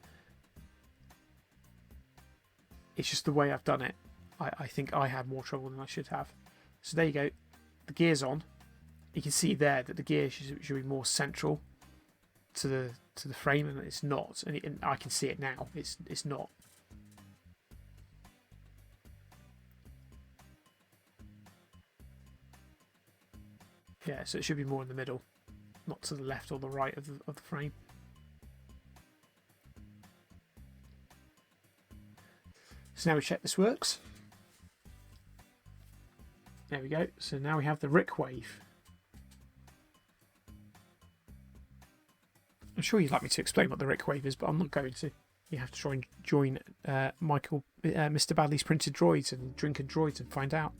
It's just the way I've done it. I think I had more trouble than I should have. So there you go. The gear's on. You can see there that the gear should be more central to the frame, and it's not. And I can see it now. It's not. Yeah, so it should be more in the middle, not to the left or the right of the frame. So now we check this works. There we go. So now we have the Rick wave. I'm sure you'd like me to explain what the Rick wave is, but I'm not going to. You have to try and join Mr. Badley's Printed Droids and Drinking Droids and find out.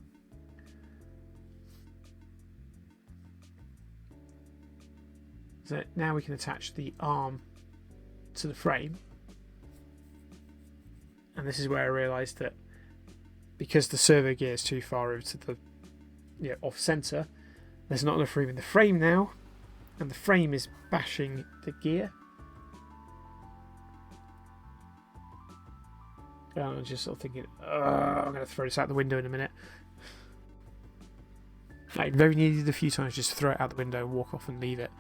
So now we can attach the arm to the frame. And this is where I realised that because the servo gear is too far over to the off centre, there's not enough room in the frame now, and the frame is bashing the gear. And I'm just sort of thinking, I'm going to throw this out the window in a minute. I very needed a few times just to throw it out the window and walk off and leave it.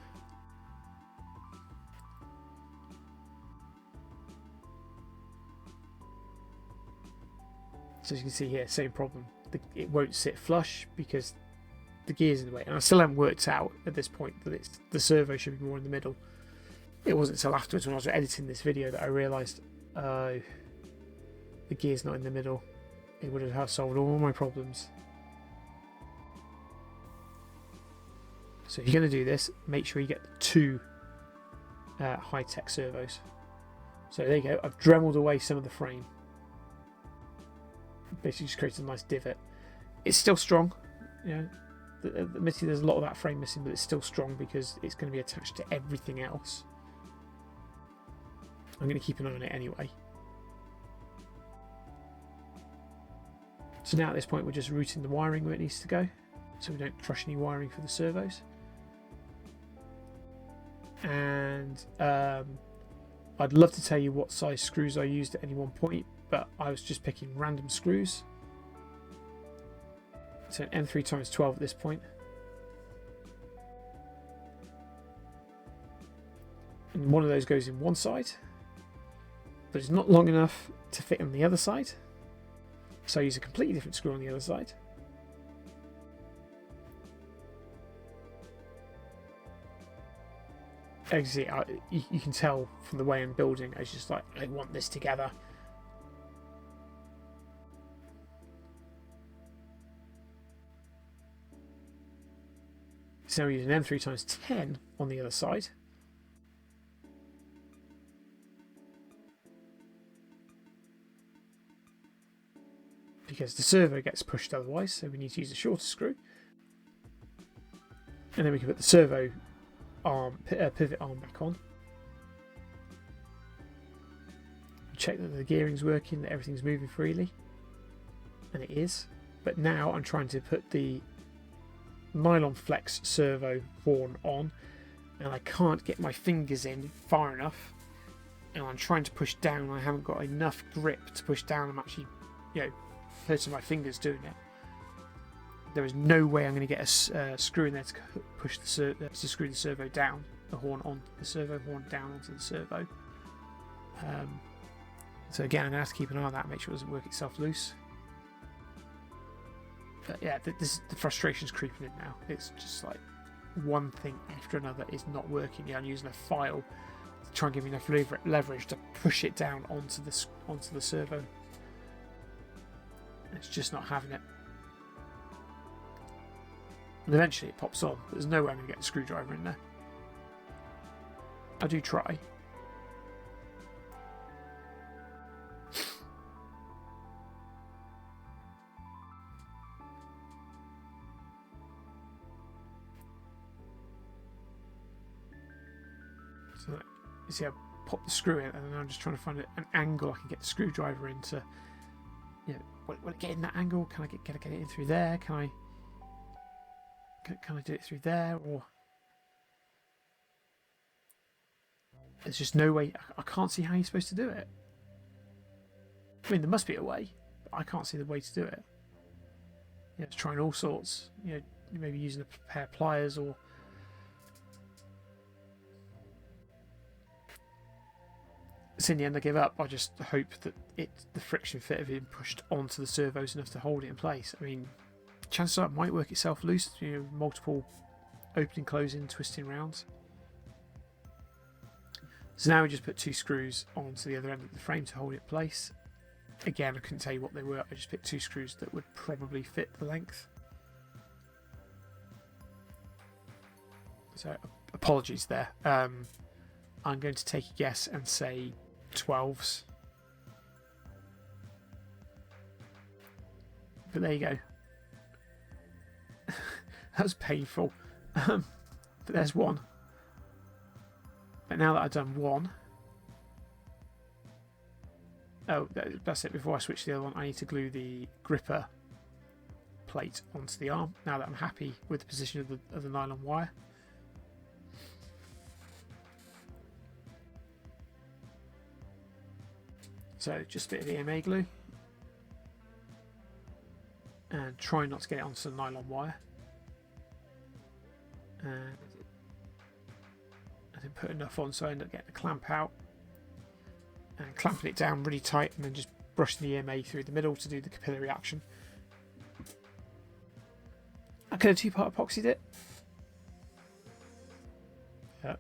So as you can see here, same problem. It won't sit flush because the gear's in the way. And I still haven't worked out at this point that the servo should be more in the middle. It wasn't until afterwards when I was editing this video that I realised the gear's not in the middle. It would have solved all my problems. So if you're going to do this, make sure you get the two high-tech servos. So there you go. I've dremeled away some of the frame. Basically just created a nice divot. It's still strong. You know, admittedly there's a lot of that frame missing, but it's still strong because it's going to be attached to everything else. I'm going to keep an eye on it anyway. So now at this point we're just routing the wiring where it needs to go, so we don't crush any wiring for the servos. And I'd love to tell you what size screws I used at any one point, but I was just picking random screws. So an M3x12 at this point. And one of those goes in one side, but it's not long enough to fit on the other side. So I use a completely different screw on the other side. As you see, you can tell from the way I'm building, I was just like, I want this together. So we use an M3x10 on the other side. Because the servo gets pushed otherwise, so we need to use a shorter screw. And then we can put the servo arm, pivot arm back on. Check that the gearing's working, that everything's moving freely. And it is. But now I'm trying to put the nylon flex servo horn on, and I can't get my fingers in far enough. And I'm trying to push down, I haven't got enough grip to push down. I'm actually, hurting my fingers doing it. There is no way I'm going to get a screw in there to push to screw the servo down, the horn on the servo horn down onto the servo. So again, I'm going to have to keep an eye on that, make sure it doesn't work itself loose. But yeah, the frustration's creeping in now. It's just like one thing after another is not working. Yeah, I'm using a file to try and give me enough leverage to push it down onto the servo. It's just not having it. And eventually it pops on, but there's no way I'm going to get the screwdriver in there. I do try. So you see, I pop the screw in, and then I'm just trying to find an angle I can get the screwdriver into. Will it get in that angle? Can I get it in through there? Can I do it through there? Or there's just no way. I can't see how you're supposed to do it. I mean, there must be a way, but I can't see the way to do it. It's trying all sorts. Maybe using a pair of pliers or. So in the end I give up. I just hope that the friction fit of being pushed onto the servos enough to hold it in place. I mean, chances are it might work itself loose, multiple opening, closing, twisting rounds. So now we just put two screws onto the other end of the frame to hold it in place. Again, I couldn't tell you what they were. I just picked two screws that would probably fit the length. So apologies there. I'm going to take a guess and say 12s. But there you go. That was painful. But there's one. But now that I've done one, that's it. Before I switch to the other one, I need to glue the gripper plate onto the arm. Now that I'm happy with the position of the nylon wire. So just a bit of EMA glue, and try not to get it onto the nylon wire. and I didn't put enough on, so I ended up getting the clamp out and clamping it down really tight, and then just brushing the EMA through the middle to do the capillary action. I could have two-part epoxied it. Yeah.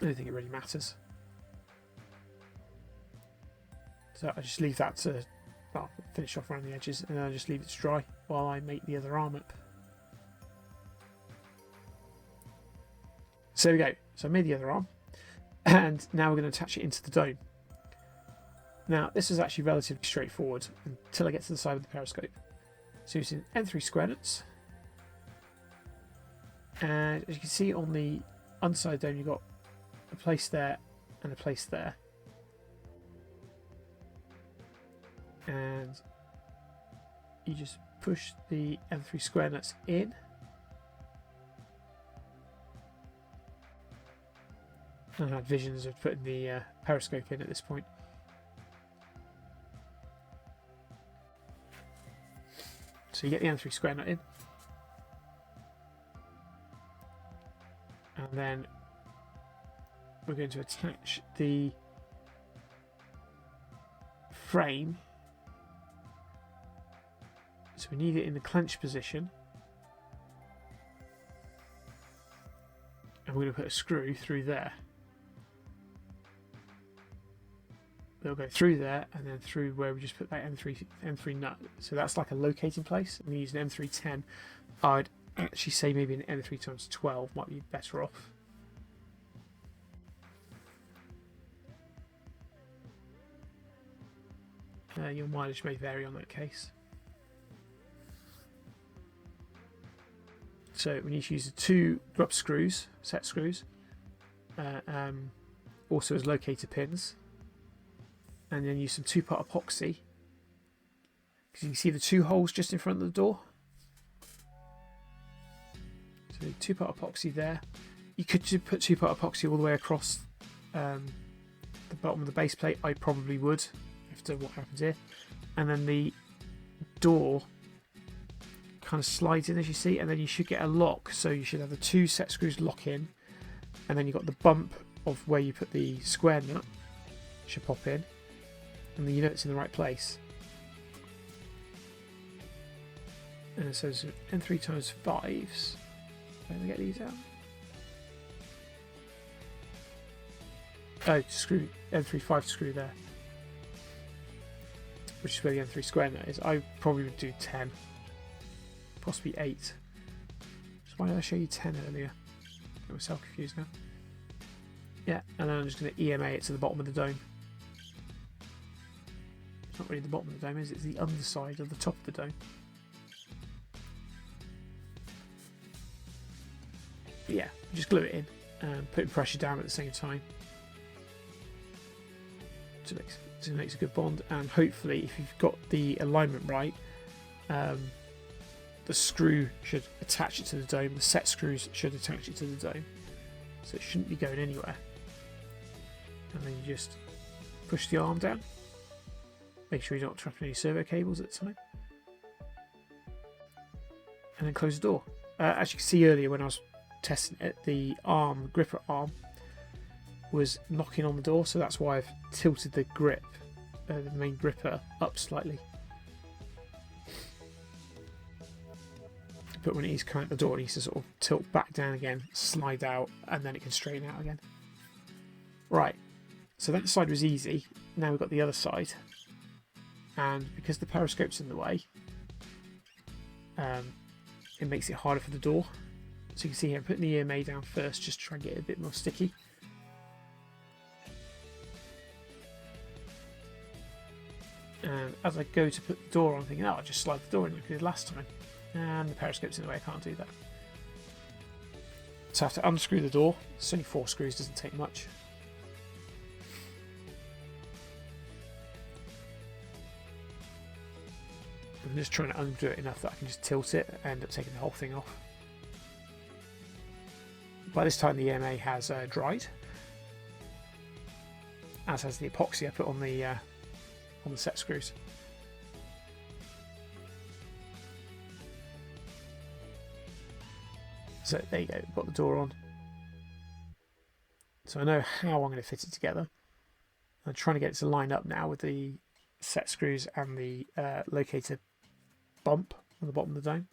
I don't think it really matters. So I just leave that to, well, finish off around the edges, and then I just leave it to dry while I make the other arm up. So there we go. So I made the other arm, and now we're going to attach it into the dome. Now this is actually relatively straightforward until I get to the side of the periscope. So using M3 square nuts, and as you can see on the underside dome, you've got a place there and a place there, and you just push the M3 square nuts in. I had visions of putting the periscope in at this point. So you get the M3 square nut in, and then we're going to attach the frame. So we need it in the clench position, and we're going to put a screw through there. It'll go through there and then through where we just put that M3 nut. So that's like a locating place. I'm going to use an M310. I'd actually say maybe an M3 times 12 might be better off. Your mileage may vary on that case. So we need to use the two grub screws, set screws, also as locator pins. And then use some two-part epoxy, because you can see the two holes just in front of the door. So two-part epoxy there. You could put two-part epoxy all the way across the bottom of the base plate. I probably would, after what happens here. And then the door kind of slides in, as you see, and then you should get a lock. So you should have the two set screws lock in, and then you've got the bump of where you put the square nut should pop in. And then you know it's in the right place. And it says N3 times 5s. Let me get these out. Oh, screw N3 5 screw there, which is where the N3 square nut is. I probably would do 10, possibly 8. So why did I show you 10 earlier? I got myself confused now. Yeah, and then I'm just going to EMA it to the bottom of the dome. It's not really the bottom of the dome, is it? It's the underside of the top of the dome. But yeah, just glue it in and putting pressure down at the same time to make a good bond. And hopefully, if you've got the alignment right, the screw should attach it to the dome. The set screws should attach it to the dome, so it shouldn't be going anywhere. And then you just push the arm down. Make sure you're not trapping any servo cables at the time. And then close the door. As you can see earlier when I was testing it, the gripper arm, was knocking on the door, so that's why I've tilted the grip, the main gripper, up slightly. But when it is coming at the door, it needs to sort of tilt back down again, slide out, and then it can straighten out again. Right, so that side was easy. Now we've got the other side. And because the periscope's in the way, it makes it harder for the door. So you can see here, I'm putting the EMA down first just to try and get it a bit more sticky. And as I go to put the door on, I'm thinking, oh, I'll just slide the door in like I did last time. And the periscope's in the way, I can't do that. So I have to unscrew the door. It's only 4 screws, doesn't take much. I'm just trying to undo it enough that I can just tilt it and end up taking the whole thing off. By this time the EMA has dried, as has the epoxy I put on the set screws. So there you go, got the door on. So I know how I'm going to fit it together. I'm trying to get it to line up now with the set screws and the locator bump on the bottom of the dome.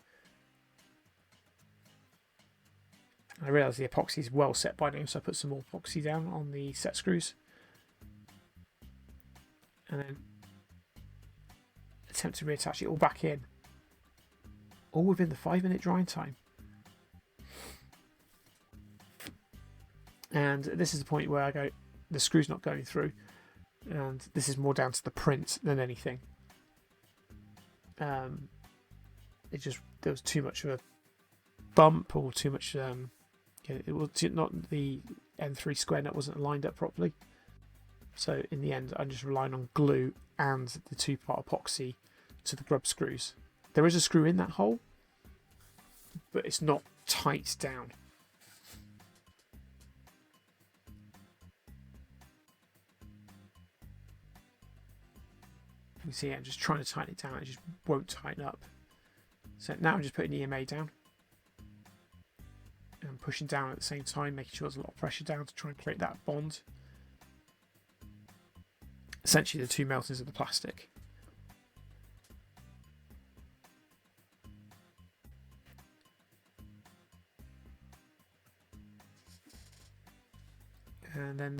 I realise the epoxy is well set by now, so I put some more epoxy down on the set screws. And then attempt to reattach it all back in. All within the 5-minute drying time. And this is the point where I go, the screw's not going through. And this is more down to the print than anything. There was too much of a bump or too much. It was not the N3 square nut wasn't lined up properly. So in the end, I'm just relying on glue and the 2-part epoxy to the grub screws. There is a screw in that hole, but it's not tight down. You can see I'm just trying to tighten it down, it just won't tighten up. So now I'm just putting EMA down. And pushing down at the same time, making sure there's a lot of pressure down to try and create that bond. Essentially the two meltings of the plastic. And then,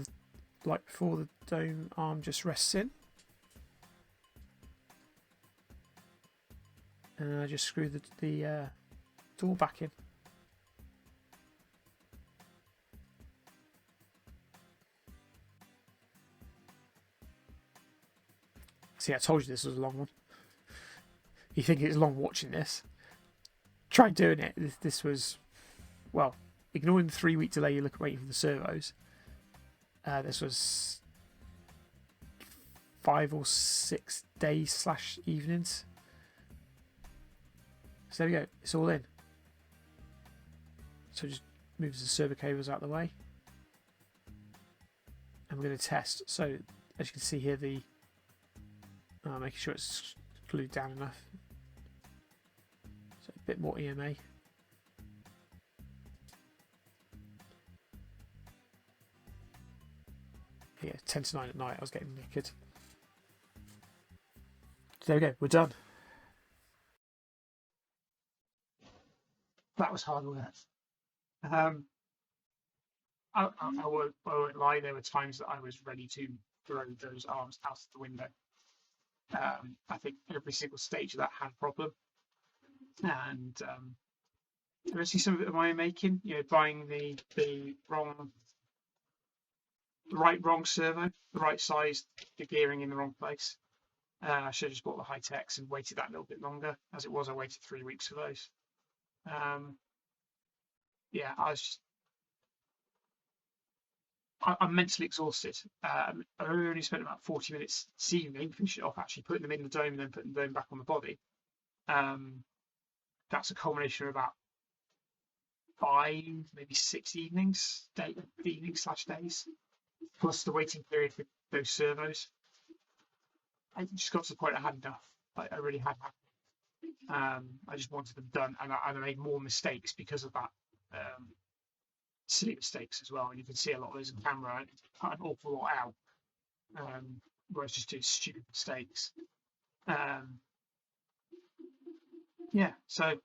like before, the dome arm just rests in. And I just screw the door back in. See, I told you this was a long one. You think it's long watching this? Try doing it. This was, well, ignoring the 3-week delay you look waiting for the servos. This was 5 or 6 days / evenings. So there we go, it's all in. So just moves the servo cables out of the way. And we're going to test. So as you can see here, the making sure it's glued down enough. So a bit more EMA. Yeah, 10 to 9 at night, I was getting naked. So there we go, we're done. That was hard work. I won't lie, there were times that I was ready to throw those arms out of the window. I think every single stage of that had a problem. And obviously some of it am I making, buying the wrong servo, the right size, the gearing in the wrong place. I should have just bought the high techs and waited that little bit longer. As it was, I waited 3 weeks for those. Yeah, I'm mentally exhausted. I only spent about 40 minutes this evening finishing it off, actually putting them in the dome and then putting the dome back on the body. That's a culmination of about 5, maybe 6 evenings, evenings/days, plus the waiting period for those servos. I just got to the point I had enough. I really had. I just wanted them done, and I made more mistakes because of that. Silly mistakes as well, and you can see a lot of those in camera. I cut an awful lot out, where I was just doing stupid mistakes. Yeah, so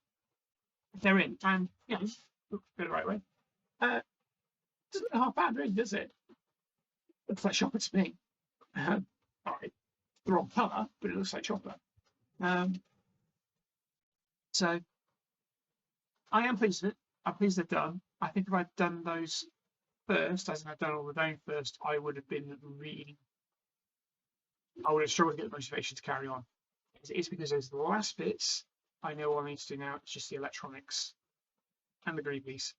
they're in, and go the right way. Doesn't look half bad, really, does it? Looks like chocolate to me. All right, the wrong colour, but it looks like chocolate. So I am pleased with it. I'm pleased they're done. I think if I'd done those first, as in I'd done all the dome first, I would have struggled to get the motivation to carry on. It's because those are the last bits. I know all I need to do now. It's just the electronics and the greeblies,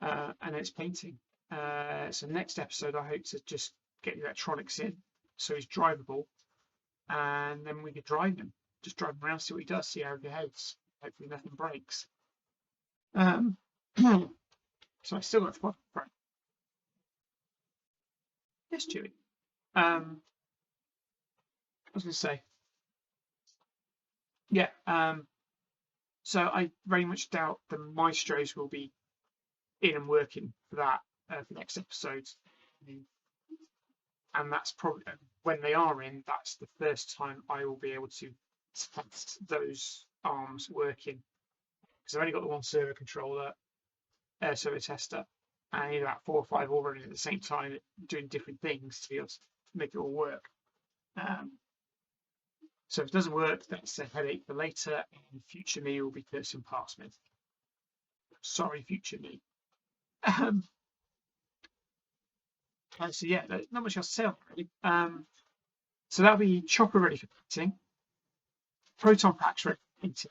and then it's painting. So next episode, I hope to just get the electronics in, so he's drivable, and then we could drive him. Just drive him around, see what he does, see how he behaves. Hopefully nothing breaks. So I still got to right. Yes, Chewy. I was going to say, yeah. So I very much doubt the Maestros will be in and working for that for the next episode. And that's probably when they are in, that's the first time I will be able to test those arms working, because I've only got the one servo controller, servo tester, and I need about 4 or 5 all running at the same time doing different things to be able to make it all work. So if it doesn't work, that's a headache for later, and future me will be cursing past me. Sorry, future me. So yeah, not much else to say on it, really. So that'll be chopper ready for painting, proton packs ready for painting.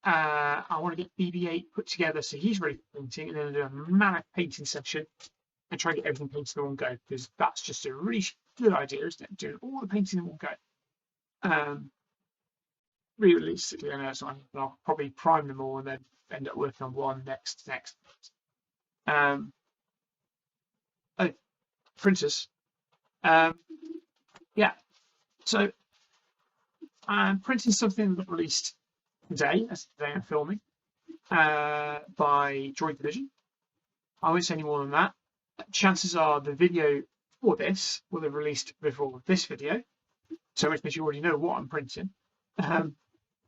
I want to get BB-8 put together so he's ready for painting, and then do a mammoth painting session and try and get everything painted in one go, because that's just a really good idea, isn't it? Doing all the painting in one go. Realistically, I know it's not, I'll probably prime them all and then end up working on one next. Oh, printers. Yeah, so I'm printing something that got released today, as today I'm filming, by Droid Division. I won't say any more than that. Chances are the video for this will have released before this video, so which means you already know what I'm printing. But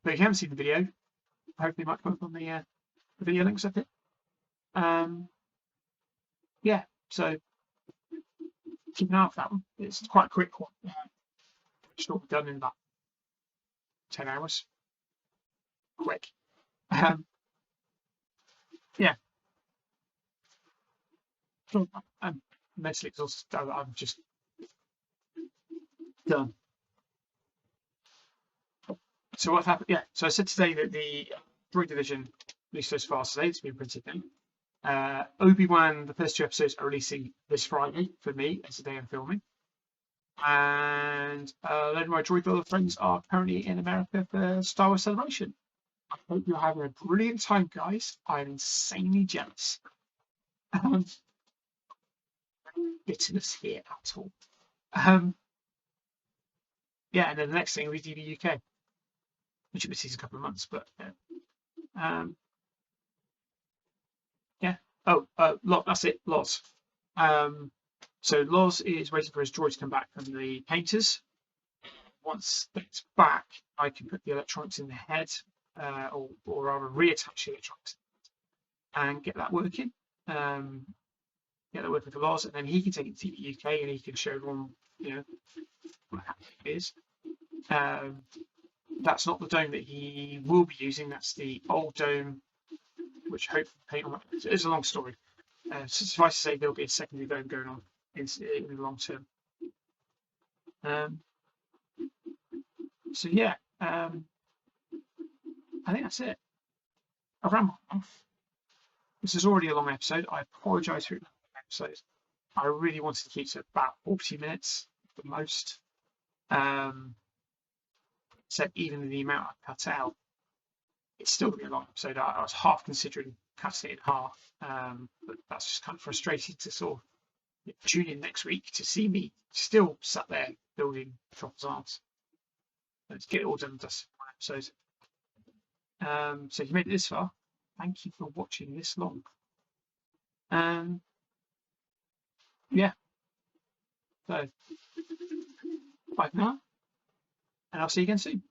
if you haven't seen the video, hopefully it might come up on the video links up here. Yeah, so keep an eye out for that one. It's quite a quick one. It's not done in about 10 hours. Quick. Yeah. I'm mentally exhausted. I'm just done. So what happened? Yeah. So I said today that the Droid Division released those files today. It's been printed now. Obi-Wan, the first 2 episodes are releasing this Friday for me. It's the day I'm filming. And a load of my Droid Builder friends are currently in America for Star Wars Celebration. I hope you're having a brilliant time, guys. I'm insanely jealous. Bitterness here at all. Yeah, and then the next thing will be DB UK, which will be a couple of months, but yeah. Oh, that's it, Loz. So Loz is waiting for his droid to come back from the painters. Once that's back, I can put the electronics in the head, or rather reattach the electronics and get that working. Get that working for Loz, and then he can take it to the UK and he can show everyone, what it is. That's not the dome that he will be using. That's the old dome, which hopefully paint on. It's a long story. Suffice to say, there'll be a secondary dome going on in the long term. So yeah, I think that's it. I've rambled off. This is already a long episode. I apologise for episodes. I really wanted to keep it about 40 minutes at the most. So even the amount I cut out, it's still going to be a long episode. I was half considering cutting it in half, but that's just kind of frustrating to sort of tune in next week to see me still sat there building Chopper's arms. Let's get it all done and dusted for one episode. So if you made it this far, thank you for watching this long. Yeah. So bye for now, and I'll see you again soon.